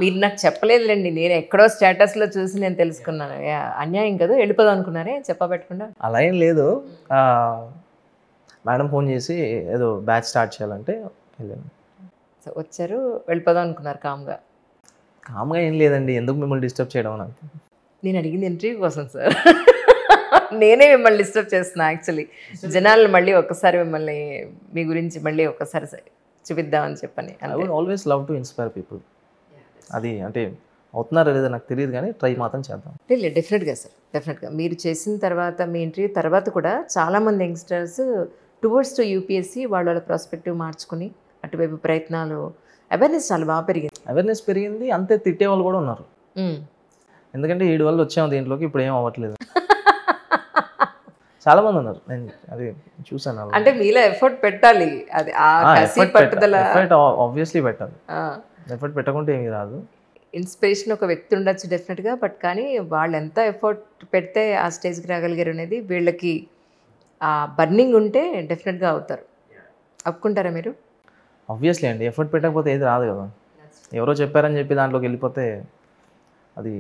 మీరు నాకు చెప్పలేదులేండి, నేను ఎక్కడో స్టేటస్లో చూసి నేను తెలుసుకున్నాను. అన్యాయం కదా, వెళ్ళిపోదాం అనుకున్నారే చెప్పబెట్టకుండా? అలా ఏం లేదు. మేడం ఫోన్ చేసి ఏదో బ్యాచ్ స్టార్ట్ చేయాలంటే వెళ్ళాను. సో వచ్చారు, వెళ్ళిపోదాం అనుకున్నారు కామ్గా? కామ్గా ఏం లేదండి, ఎందుకు మిమ్మల్ని డిస్టర్బ్ చేయడం? నాకు నేను అడిగింది ఇంటర్వ్యూ కోసం సార్. నేనే మిమ్మల్ని డిస్టర్బ్ చేస్తున్నా యాక్చువల్లీ. జనాలు మళ్ళీ ఒక్కసారి మిమ్మల్ని, మీ గురించి మళ్ళీ ఒక్కసారి చూపిద్దామని చెప్పని. I would always love to inspire people. అది అంటే అవుతున్నారా లేదా నాకు తెలియదు కానీ ట్రై మాత్రం చేద్దాం. లేదు, డెఫినెట్గా సార్, డెఫినెట్గా. మీరు చేసిన తర్వాత, మీ ఇంటర్వ్యూ తర్వాత కూడా చాలామంది యంగ్స్టర్స్ టువర్డ్స్ టు యూపీఎస్సీ వాళ్ళ ప్రాస్పెక్టివ్ మార్చుకుని అటువైపు ప్రయత్నాలు, అవేర్నెస్ చాలా బాగా పెరిగింది. అవేర్నెస్ పెరిగింది, అంతే తిట్టే వాళ్ళు కూడా ఉన్నారు. ఎందుకంటే 7 వల్ల వచ్చాము దీంట్లోకి, ఇప్పుడు ఏం అవ్వట్లేదు. చాలా మంది ఉన్నారు, నేను అది చూసాను. అంటే మీలో ఎఫర్ట్ పెట్టాలి, అది ఎఫర్ట్ ఆబ్వియస్లీ పెట్టాలి. ఎఫర్ట్ పెట్టకుంటే ఏమీ రాదు. ఇన్స్పిరేషన్ ఒక వ్యక్తి ఉండొచ్చు డెఫినెట్గా, బట్ కానీ వాళ్ళు ఎంత ఎఫర్ట్ పెడితే ఆ స్టేజ్కి రాగలిగారు అనేది, వీళ్ళకి ఆ బర్నింగ్ ఉంటే డెఫినెట్గా అవుతారు. ఒప్పుకుంటారా మీరు? ఆబ్వియస్లీ అండి, ఎఫర్ట్ పెట్టకపోతే ఏది రాదు కదా. ఎవరో చెప్పారని చెప్పి దాంట్లోకి వెళ్ళిపోతే అది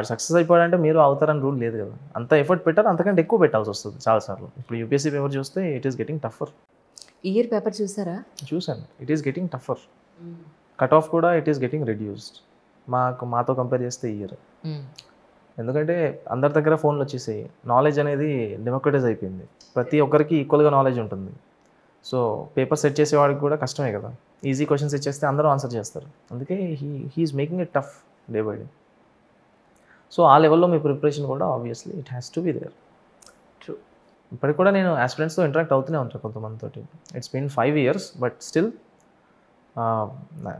సక్సెస్ అయిపోయాడంటే మీరు అవుతారని రూల్ లేదు కదా. అంత ఎఫర్ట్ పెట్టారు, అంతకంటే ఎక్కువ పెట్టాల్సి వస్తుంది చాలాసార్లు. ఇప్పుడు యూపీఎస్సీ పేపర్ చూస్తే it is getting టఫర్. Year paper చూసారా? చూసాను. It is getting టఫర్. Cut off కూడా ఇట్ ఈస్ గెటింగ్ రెడ్యూస్డ్ మాతో కంపేర్ చేస్తే ఇయర్. ఎందుకంటే అందరి దగ్గర ఫోన్లు వచ్చేసాయి. నాలెడ్జ్ అనేది డెమోక్రటైజ్ అయిపోయింది. ప్రతి ఒక్కరికి ఈక్వల్గా నాలెడ్జ్ ఉంటుంది. సో పేపర్ సెట్ చేసేవాడికి కూడా కష్టమే కదా. ఈజీ క్వశ్చన్స్ ఇచ్చేస్తే అందరూ ఆన్సర్ చేస్తారు. అందుకే he's making it tough day by day. So ఆ లెవెల్లో మీ ప్రిపరేషన్ కూడా obviously it has to be there. True. ఇప్పటికి కూడా నేను ఆస్పిరెంట్స్తో ఇంటరాక్ట్ అవుతూనే ఉంటాను కొంతమందితోటి. It's been 5 years but still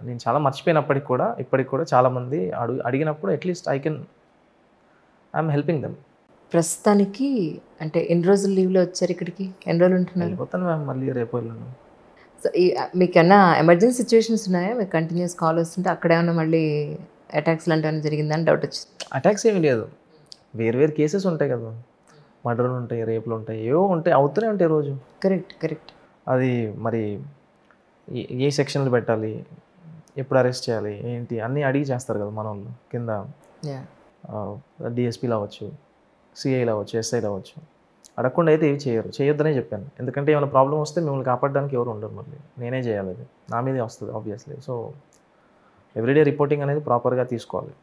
నేను చాలా మర్చిపోయినప్పటికి కూడా ఇప్పటికి కూడా చాలామంది అడిగినప్పుడు అట్లీస్ట్ ఐఎమ్ హెల్పింగ్ దెమ్. ప్రస్తుతానికి అంటే ఎన్ని రోజులు లీవ్లో వచ్చారు ఇక్కడికి? ఎన్ని రోజులు ఉంటున్నారు? వెళ్ళిపోతాను మ్యామ్, మళ్ళీ రేపు వెళ్ళను. సో మీకేమన్నా ఎమర్జెన్సీ సిచ్యువేషన్స్ ఉన్నాయా? మీకు కంటిన్యూస్ కాల్ వస్తుంటే అక్కడ ఏమన్నా మళ్ళీ అటాక్స్ లాంటివి ఏమైనా జరిగిందని డౌట్ వచ్చింది? అటాక్స్ ఏమీ లేదు, వేరు కేసెస్ ఉంటాయి కదా, మర్డర్లు ఉంటాయి, రేపులు ఉంటాయి, ఏవో ఉంటాయి, అవుతూనే ఉంటాయి రోజు. కరెక్ట్. అది మరి ఏ సెక్షన్లు పెట్టాలి, ఎప్పుడు అరెస్ట్ చేయాలి, ఏంటి అన్నీ అడిగి చేస్తారు కదా మన వాళ్ళు. కింద డిఎస్పీలు అవ్వచ్చు, సిఐలు అవ్వచ్చు, ఎస్ఐలు అవ్వచ్చు. అడగకుండా అయితే ఏవి చేయొద్దనే చెప్పాను. ఎందుకంటే ఏమైనా ప్రాబ్లం వస్తే మిమ్మల్ని కాపాడడానికి ఎవరు ఉండరు, మళ్ళీ నేనే చేయాలి, అది నా మీదే వస్తుంది ఆబ్వియస్లీ. సో ఎవ్రీడే రిపోర్టింగ్ అనేది ప్రాపర్గా తీసుకోవాలి.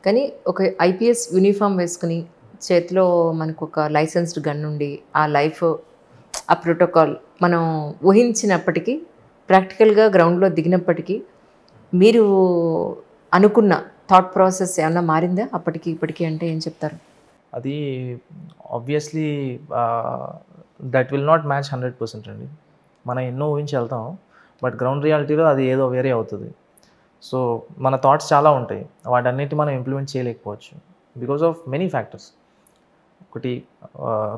కానీ ఒక ఐపీఎస్ యూనిఫామ్ వేసుకుని చేతిలో మనకు ఒక లైసెన్స్డ్ గన్ ఉండి ఆ లైఫ్, ఆ ప్రోటోకాల్ మనం ఊహించినప్పటికీ, ప్రాక్టికల్గా గ్రౌండ్లో దిగినప్పటికీ మీరు అనుకున్న థాట్ ప్రాసెస్ ఏమన్నా మారిందా అప్పటికి ఇప్పటికీ? అంటే ఏం చెప్తారు? అది obviously that will not match 100% అండి. మనం ఎన్నో ఊహించి వెళ్తాం, బట్ గ్రౌండ్ రియాలిటీలో అది ఏదో వేరే అవుతుంది. సో మన థాట్స్ చాలా ఉంటాయి, వాటన్నిటి మనం ఇంప్లిమెంట్ చేయలేకపోవచ్చు బికాజ్ ఆఫ్ మెనీ ఫ్యాక్టర్స్. ఒకటి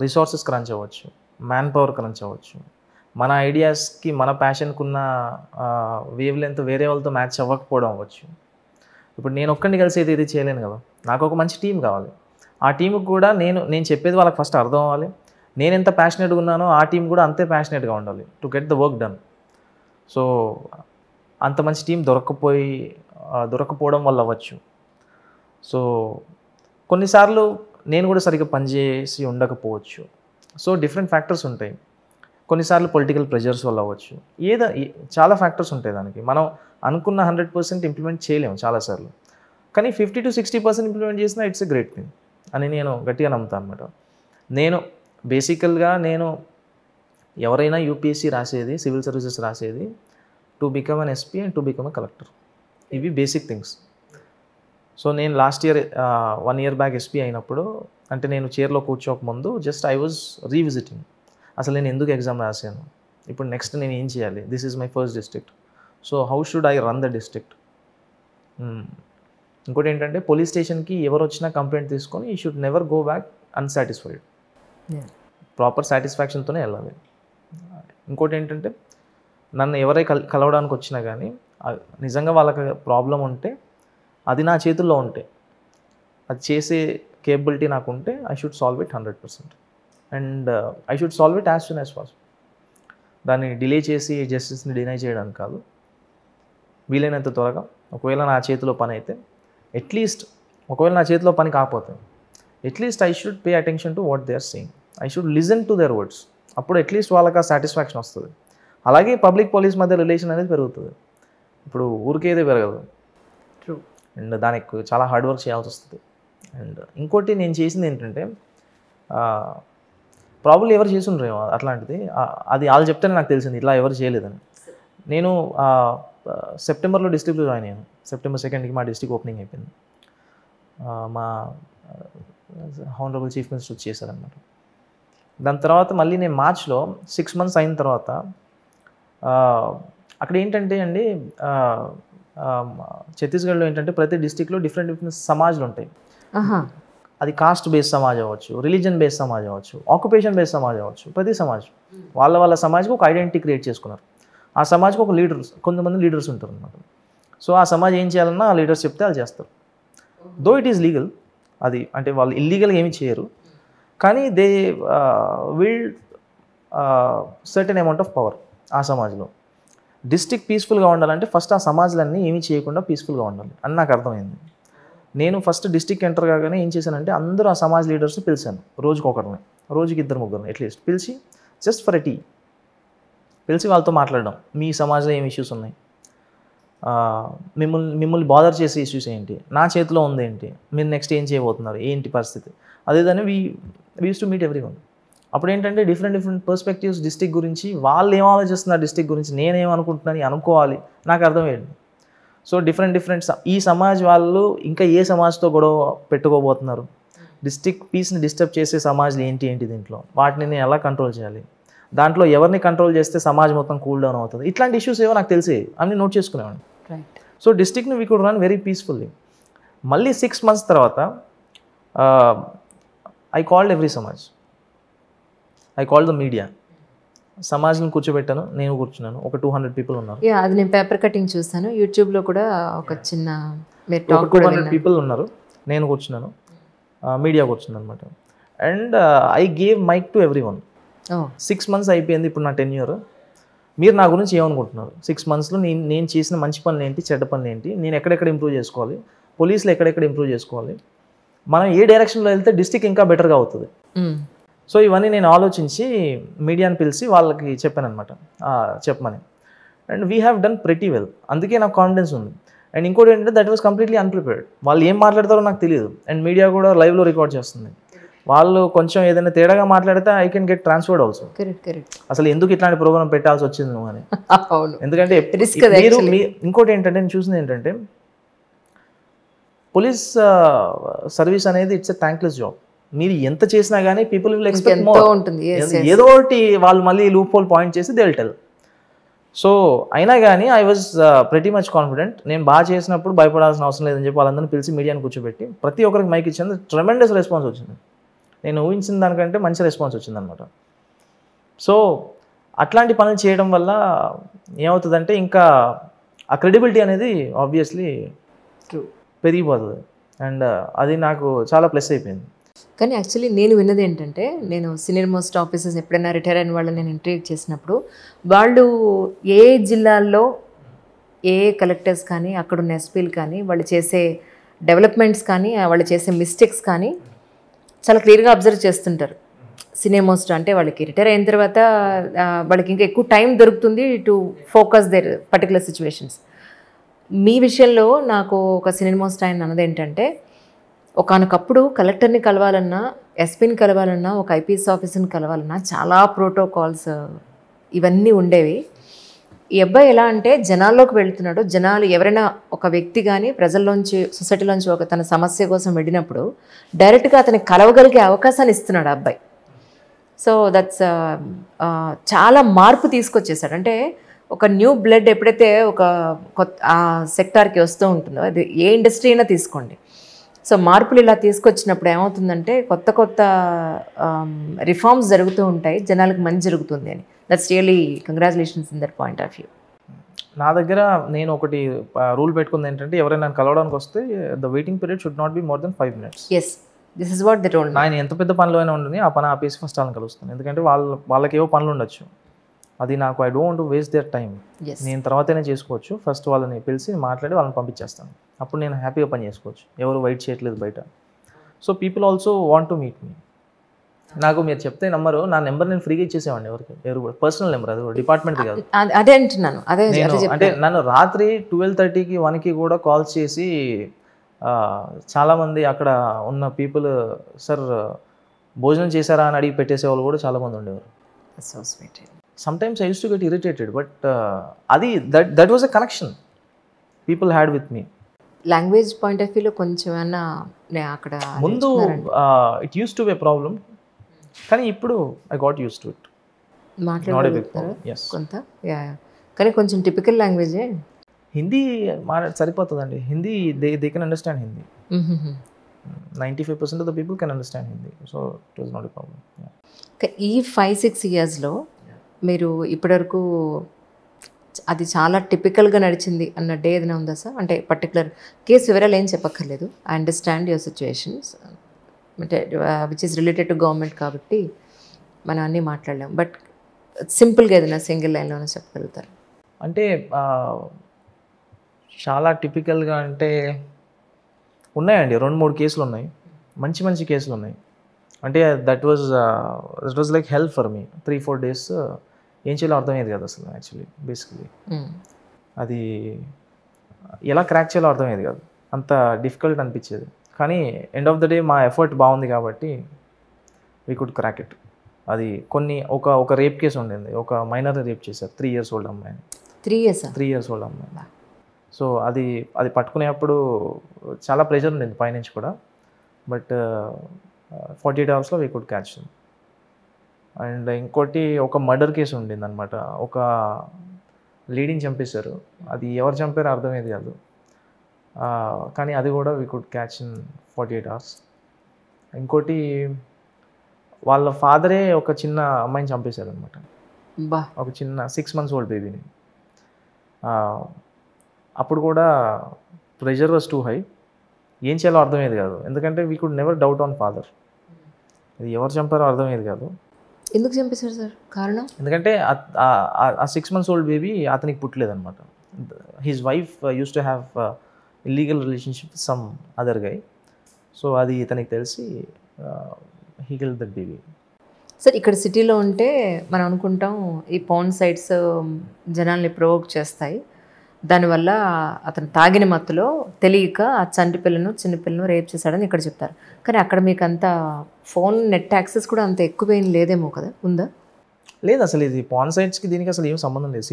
రిసోర్సెస్ క్రంచ్ అవ్వచ్చు, మ్యాన్ పవర్ క్రంచ్ అవ్వచ్చు, మన ఐడియాస్కి మన ప్యాషన్కి ఉన్న వేవ్ లెంత్ వేరే వాళ్ళతో మ్యాచ్ అవ్వకపోవడం అవ్వచ్చు. ఇప్పుడు నేను ఒక్కడిని కలిసి అయితే ఇది చేయలేను కదా, నాకు ఒక మంచి టీం కావాలి. ఆ టీంకి కూడా నేను చెప్పేది వాళ్ళకి ఫస్ట్ అర్థం అవ్వాలి. నేను ఎంత ప్యాషనెట్గా ఉన్నానో ఆ టీం కూడా అంతే ప్యాషనెట్గా ఉండాలి to get the work done. So అంత మంచి టీం దొరకపోవడం వల్ల అవ్వచ్చు. సో కొన్నిసార్లు నేను కూడా సరిగ్గా పనిచేసి ఉండకపోవచ్చు. సో డిఫరెంట్ ఫ్యాక్టర్స్ ఉంటాయి. కొన్నిసార్లు పొలిటికల్ ప్రెషర్స్ వల్ల అవ్వచ్చు, చాలా ఫ్యాక్టర్స్ ఉంటాయి దానికి. మనం అనుకున్న 100% ఇంప్లిమెంట్ చేయలేము చాలాసార్లు, కానీ 50 to 60% ఇంప్లిమెంట్ చేసినా ఇట్స్ ఎ గ్రేట్ థింగ్ అని నేను గట్టిగా నమ్ముతాను అనమాట. నేను బేసికల్గా ఎవరైనా యూపీఎస్సీ రాసేది, సివిల్ సర్వీసెస్ రాసేది to become an SP and to become a collector. ఇవి బేసిక్ థింగ్స్. సో నేను last year 1 year back SP అయినప్పుడు, అంటే నేను చైర్లో కూర్చోకముందు జస్ట్ ఐ వాజ్ రీవిజిటింగ్, అసలు నేను ఎందుకు ఎగ్జామ్ రాశాను, ఇప్పుడు నెక్స్ట్ నేను ఏం చేయాలి, this is my first district, so how should I run the district. ఇంకోటి ఏంటంటే పోలీస్ స్టేషన్కి ఎవరు వచ్చినా కంప్లైంట్ తీసుకొని you should never go back unsatisfied, proper సాటిస్ఫాక్షన్తోనే వెళ్ళాలి. ఇంకోటి ఏంటంటే నన్ను ఎవరై కలవడానికి వచ్చినా కానీ నిజంగా వాళ్ళకి ప్రాబ్లం ఉంటే అది నా చేతుల్లో ఉంటే, అది చేసే కేపబిలిటీ నాకు ఉంటే I should solve it 100%. And I should solve it as soon as possible. దాన్ని డిలే చేసి జస్టిస్ని డినై చేయడానికి కాదు, వీలైనంత త్వరగా. ఒకవేళ నా చేతిలో పని అయితే అట్లీస్ట్, ఒకవేళ నా చేతిలో పని కాకపోతే at least I should pay attention to what they are saying, I should listen to their words. అప్పుడు అట్లీస్ట్ వాళ్ళకి ఆ సాటిస్ఫాక్షన్ వస్తుంది. అలాగే పబ్లిక్ పోలీస్ మధ్య రిలేషన్ అనేది పెరుగుతుంది. ఇప్పుడు ఊరికేదే పెరగదు, ట్రూ. అండ్ దానికి చాలా హార్డ్ వర్క్ చేయాల్సి వస్తుంది. అండ్ ఇంకోటి నేను చేసింది ఏంటంటే, ప్రాబ్లీ ఎవరు చేసి ఉండరేమో అట్లాంటిది, అది వాళ్ళు చెప్తేనే నాకు తెలిసింది ఇట్లా ఎవరు చేయలేదని. నేను సెప్టెంబర్లో డిస్ట్రిక్ట్లో జాయిన్ అయ్యాను. September 2nd మా డిస్ట్రిక్ట్ ఓపెనింగ్ అయిపోయింది. మా హానరబుల్ చీఫ్ మినిస్టర్ చేశారనమాట. దాని తర్వాత మళ్ళీ నేను మార్చ్లో 6 months అయిన తర్వాత అక్కడ ఏంటంటే అండి, ఛత్తీస్గఢ్లో ఏంటంటే ప్రతి డిస్ట్రిక్ట్లో డిఫరెంట్ సమాజాలు ఉంటాయి. అది కాస్ట్ బేస్డ్ సమాజ్ అవ్వచ్చు, రిలీజన్ బేస్డ్ సమాజ్ అవ్వచ్చు, ఆక్యుపేషన్ బేస్డ్ సమాజ్ అవ్వచ్చు. ప్రతి సమాజ్ వాళ్ళ సమాజ్కి ఒక ఐడెంటిటీ క్రియేట్ చేసుకున్నారు. ఆ సమాజ్కి ఒక కొంతమంది లీడర్స్ ఉంటారు అనమాట. సో ఆ సమాజ్ ఏం చేయాలన్నా ఆ లీడర్స్ చెప్తే వాళ్ళు చేస్తారు. దో ఇట్ ఈస్ లీగల్, అది అంటే వాళ్ళు ఇల్లీగల్గా ఏమీ చేయరు, కానీ they will certain amount of power ఆ సమాజ్లో. డిస్ట్రిక్ట్ పీస్ఫుల్గా ఉండాలంటే ఫస్ట్ ఆ సమాజాలన్నీ ఏమీ చేయకుండా పీస్ఫుల్గా ఉండాలి అని నాకు అర్థమైంది. నేను ఫస్ట్ డిస్ట్రిక్ట్ ఎంటర్ కాగానే ఏం చేశానంటే అందరూ ఆ సమాజ్ లీడర్స్ని పిలిచాను. రోజుకి 2-3 అట్లీస్ట్ పిలిచి జస్ట్ ఫర్ ఎ టీ పిలిచి వాళ్ళతో మాట్లాడడం, మీ సమాజంలో ఏం ఇష్యూస్ ఉన్నాయి, మిమ్మల్ని బాదర్ చేసే ఇష్యూస్ ఏంటి, నా చేతిలో ఉంది ఏంటి, మీరు నెక్స్ట్ ఏం చేయబోతున్నారు, ఏంటి పరిస్థితి, అదేదాన్ని we use to meet everyone. అప్పుడు ఏంటంటే డిఫరెంట్ పర్స్పెక్టివ్స్ డిస్ట్రిక్ట్ గురించి, వాళ్ళు ఏం ఆలోచిస్తున్నారు డిస్ట్రిక్ట్ గురించి, నేనేమనుకుంటున్నాను అనుకోవాలి, నాకు అర్థమయ్యింది. సో డిఫరెంట్ ఈ సమాజ్ వాళ్ళు ఇంకా ఏ సమాజ్తో గొడవ పెట్టుకోబోతున్నారు, డిస్ట్రిక్ట్ పీస్ని డిస్టర్బ్ చేసే సమాజ్లు ఏంటి దీంట్లో, వాటిని నేను ఎలా కంట్రోల్ చేయాలి, దాంట్లో ఎవరిని కంట్రోల్ చేస్తే సమాజం మొత్తం కూల్ డౌన్ అవుతుంది, ఇట్లాంటి ఇష్యూస్ ఏవో నాకు తెలిసి అన్ని నోట్ చేసుకునేవాడిని. రైట్. సో డిస్ట్రిక్ట్ని we could run very peacefully. మళ్ళీ 6 months తర్వాత I called every samaj, I called the media. సమాజ్ని కూర్చోబెట్టాను, నేను కూర్చున్నాను, ఒక 200 people ఉన్నారు. అది నేను పేపర్ కటింగ్ చూసాను యూట్యూబ్లో కూడా. ఒక చిన్న 200 people ఉన్నారు, నేను కూర్చున్నాను, మీడియా కూర్చున్నాను అనమాట. And I gave mic to everyone. 6 months అయిపోయింది, ఇప్పుడు నా టెన్యూర్. మీరు నా గురించి ఏమనుకుంటున్నారు? 6 monthsలో నేను చేసిన మంచి పనులు ఏంటి, చెడ్డ పనులు ఏంటి, నేను ఎక్కడెక్కడ ఇంప్రూవ్ చేసుకోవాలి, పోలీసులు ఎక్కడెక్కడ ఇంప్రూవ్ చేసుకోవాలి, మనం ఏ డైరెక్షన్లో వెళ్తే డిస్ట్రిక్ట్ ఇంకా బెటర్గా అవుతుంది. సో ఇవన్నీ నేను ఆలోచించి మీడియాని పిలిచి వాళ్ళకి చెప్పాను అనమాట, చెప్పమని. And we have done pretty well, అందుకే నాకు కాన్ఫిడెన్స్ ఉంది. అండ్ ఇంకోటి ఏంటంటే దట్ వాస్ కంప్లీట్లీ అన్ప్రిపేర్డ్. వాళ్ళు ఏం మాట్లాడతారో నాకు తెలియదు, అండ్ మీడియా కూడా లైవ్లో రికార్డ్ చేస్తుంది. వాళ్ళు కొంచెం ఏదైనా తేడాగా మాట్లాడితే I can get transferred also. అసలు ఎందుకు ఇట్లాంటి ప్రోగ్రామ్ పెట్టాల్సి వచ్చింది నువ్వు అని. ఎందుకంటే మీరు ఇంకోటి ఏంటంటే నేను చూసింది ఏంటంటే పోలీస్ సర్వీస్ అనేది ఇట్స్ ఎ థ్యాంక్లెస్ జాబ్. మీరు ఎంత చేసినా కానీ పీపుల్ విల్ ఎక్స్పెక్ట్ మోర్. ఏదో ఒకటి వాళ్ళు మళ్ళీ లూప్ హోల్ పాయింట్ చేసి దే విల్ టెల్. సో అయినా కానీ I was pretty much confident. నేను బాగా చేసినప్పుడు భయపడాల్సిన అవసరం లేదని చెప్పి వాళ్ళందరినీ పిలిచి మీడియాని కూర్చోబెట్టి ప్రతి ఒక్కరికి మైక్ ఇచ్చింది. ట్రెమెండస్ రెస్పాన్స్ వచ్చింది, నేను ఊహించిన దానికంటే మంచి రెస్పాన్స్ వచ్చిందనమాట. సో అట్లాంటి పనులు చేయడం వల్ల ఏమవుతుందంటే ఇంకా ఆ క్రెడిబిలిటీ అనేది ఆబ్వియస్లీ పెరిగిపోతుంది. అండ్ అది నాకు చాలా ప్లస్ అయిపోయింది. కానీ యాక్చువల్లీ నేను విన్నది ఏంటంటే, నేను సీనియర్ మోస్ట్ ఆఫీసర్స్ ఎప్పుడైనా రిటైర్ అయిన వాళ్ళని నేను ఇంటర్వ్యూ చేసినప్పుడు, వాళ్ళు ఏ జిల్లాల్లో ఏ కలెక్టర్స్ కానీ అక్కడున్న ఎస్పీలు కానీ వాళ్ళు చేసే డెవలప్మెంట్స్ కానీ వాళ్ళు చేసే మిస్టేక్స్ కానీ చాలా క్లియర్గా అబ్జర్వ్ చేస్తుంటారు. సీనియర్ మోస్ట్ అంటే వాళ్ళకి రిటైర్ అయిన తర్వాత వాళ్ళకి ఇంకా ఎక్కువ టైం దొరుకుతుంది to focus their particular situations. మీ విషయంలో నాకు ఒక సీనియర్ మోస్ట్ ఆయన అన్నది ఏంటంటే, ఒకానొకప్పుడు కలెక్టర్ని కలవాలన్నా, ఎస్పీని కలవాలన్నా, ఒక ఐపీఎస్ ఆఫీసర్ని కలవాలన్నా చాలా ప్రోటోకాల్స్ ఇవన్నీ ఉండేవి. ఈ అబ్బాయి ఎలా అంటే జనాల్లోకి వెళ్తున్నాడు. జనాలు ఎవరైనా ఒక వ్యక్తి కానీ ప్రజల్లోంచి సొసైటీలోంచి ఒక తన సమస్య కోసం వెళ్ళినప్పుడు డైరెక్ట్గా అతన్ని కలవగలిగే అవకాశాన్ని ఇస్తున్నాడు ఆ అబ్బాయి. సో దట్స్ చాలా మార్పు తీసుకొచ్చేసాడు. అంటే ఒక న్యూ బ్లడ్ ఎప్పుడైతే ఒక కొత్త ఆ సెక్టార్కి వస్తూ ఉంటుందో, అది ఏ ఇండస్ట్రీ అయినా తీసుకోండి. సో మార్పులు ఇలా తీసుకొచ్చినప్పుడు ఏమవుతుందంటే కొత్త కొత్త రిఫార్మ్స్ జరుగుతూ ఉంటాయి, జనాలకు మంచి జరుగుతుంది అని. That's really congratulations in that point of view. నా దగ్గర నేను ఒకటి రూల్ పెట్టుకుంది ఏంటంటే, ఎవరైనా నన్ను కలవడానికి వస్తే the waiting period should not be more than 5 minutes. Yes, this is what they told. నేను ఎంత పెద్ద పనిలో అయినా ఉండని ఆ పని ఆపేసి ఫస్ట్ వాళ్ళని కలుస్తాను. ఎందుకంటే వాళ్ళకి ఏవో పనులు ఉండొచ్చు, అది నాకు I don't to waste their time. నేను తర్వాతనే చేసుకోవచ్చు. ఫస్ట్ వాళ్ళని పిలిచి మాట్లాడి వాళ్ళని పంపించేస్తాను. అప్పుడు నేను హ్యాపీగా పని చేసుకోవచ్చు, ఎవరు వెయిట్ చేయట్లేదు బయట. So people also want to meet me. నాకు మీరు చెప్తే నమ్మరు, నా నెంబర్ నేను ఫ్రీగా ఇచ్చేసేవాడిని ఎవరు కూడా. పర్సనల్ నెంబర్, అది డిపార్ట్మెంట్ కాదు. అదే అంటున్నాను. అదే అంటే నన్ను రాత్రి 12:30కి 1కి కూడా కాల్స్ చేసి చాలామంది అక్కడ ఉన్న పీపుల్, సార్ భోజనం చేశారా అని అడిగి పెట్టేసే వాళ్ళు కూడా చాలామంది ఉండేవారు. So sweet. Sometimes I used to get irritated, but adi that was a connection people had with me. Language point of వ్యూలో కొంచెం ఏమన్నా అక్కడ ముందు it use to be problem, కానీ ఇప్పుడు I got use to it. మాట్లాడగలుగుతారు కొంత, కానీ కొంచెం టిపికల్ లాంగ్వేజే. హిందీ సరిపోతుందండి. Hindi they can understand Hindi. 95% of the people can understand Hindi, so it was not a problem. ఈ 5-6 yearsలో మీరు ఇప్పటివరకు అది చాలా టిపికల్గా నడిచింది అన్న డే ఏదైనా ఉందా సార్? అంటే పర్టికులర్ కేసు వివరాలు ఏం చెప్పక్కర్లేదు, ఐ అండర్స్టాండ్ యువర్ సిచ్యువేషన్స్, అంటే which is related to government కాబట్టి మనం అన్నీ మాట్లాడలేం. బట్ సింపుల్గా ఏదైనా సింగిల్ లైన్లోనే చెప్పగలుగుతారు? అంటే చాలా టిపికల్గా అంటే ఉన్నాయండి, 2-3 కేసులు ఉన్నాయి, మంచి మంచి కేసులు ఉన్నాయి. అంటే that was like help for me. 3-4 days ఏం చేయాలో అర్థమయ్యేది కదా అసలు. యాక్చువల్లీ బేసికలీ అది ఎలా క్రాక్ చేయాలో అర్థమయ్యేది కాదు, అంత డిఫికల్ట్ అనిపించేది. కానీ ఎండ్ ఆఫ్ ద డే మా ఎఫర్ట్ బాగుంది కాబట్టి వీ కుడ్ క్రాక్ ఇట్. అది ఒక రేప్ కేసు ఉండింది, ఒక మైనర్ని రేప్ చేశారు, 3 years old అమ్మాయిని. 3 years old అమ్మాయి. సో అది పట్టుకునేప్పుడు చాలా ప్రెషర్ ఉండింది పైనుంచి కూడా, but 48 hours we could catch. And ఇంకోటి ఒక మర్డర్ కేసు ఉండింది అనమాట. ఒక లేడీని చంపేశారు. అది ఎవరు చంపారో అర్థమయ్యేది కాదు. కానీ అది కూడా we could catch in 48 hours. ఇంకోటి వాళ్ళ ఫాదరే ఒక చిన్న అమ్మాయిని చంపేశారు అనమాట. ఒక చిన్న 6 months old బేబీని. అప్పుడు కూడా ప్రెషర్ వాజ్ టూ హై. ఏం చేయాలో అర్థమయ్యేది కాదు. ఎందుకంటే we could never doubt on father. అది ఎవరు చంపారో అర్థమయ్యేది కాదు. ఎందుకు చంపేశారు సార్? కారణం? ఎందుకంటే ఆ 6 months old బేబీ అతనికి పుట్టలేదన్నమాట. His wife use to have illegal relationship with some other guy. సో అది ఇతనికి తెలిసి he killed that baby. Sir ఇక్కడ సిటీలో ఉంటే మనం అనుకుంటాం ఈ పాన్ సైట్స్ జనాల్ని ప్రొవోక్ చేస్తాయి, దానివల్ల అతను తాగిన మత్తులో తెలియక ఆ చంటి పిల్లను చిన్నపిల్లను రేప్ చేశాడని ఇక్కడ చెప్తారు. కానీ అక్కడ మీకు అంత ఫోన్ నెట్ యాక్సెస్ కూడా అంత ఎక్కువేం లేదేమో కదా, ఉందా? లేదు, అసలు ఇది పాన్ సైట్స్కి దీనికి అసలు ఏం సంబంధం లేదు.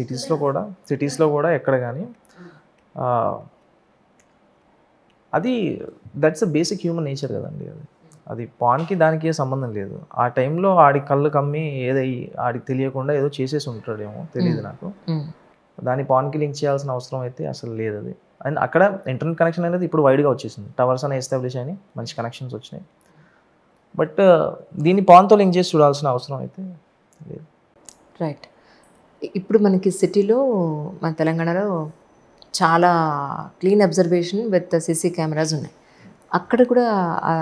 సిటీస్లో కూడా ఎక్కడ కానీ అది that's a basic human nature కదండి. అది పాన్కి దానికి ఏ సంబంధం లేదు. ఆ టైంలో ఆడి కళ్ళు కమ్మి ఆడికి తెలియకుండా ఏదో చేసేసి ఉంటాడేమో, తెలియదు నాకు. దాన్ని పాన్కి లింక్ చేయాల్సిన అవసరం అయితే అసలు లేదు. అది అండ్ అక్కడ ఇంటర్నెట్ కనెక్షన్ అనేది ఇప్పుడు వైడ్గా వచ్చేసింది. టవర్స్ అనేవి ఎస్టాబ్లిష్ అయినాయి, మంచి కనెక్షన్స్ వచ్చినాయి. బట్ దీన్ని పాన్తో లింక్ చేసి చూడాల్సిన అవసరం అయితే లేదు. రైట్. ఇప్పుడు మనకి సిటీలో మన తెలంగాణలో చాలా clean observation with CC cameras ఉన్నాయి. అక్కడ కూడా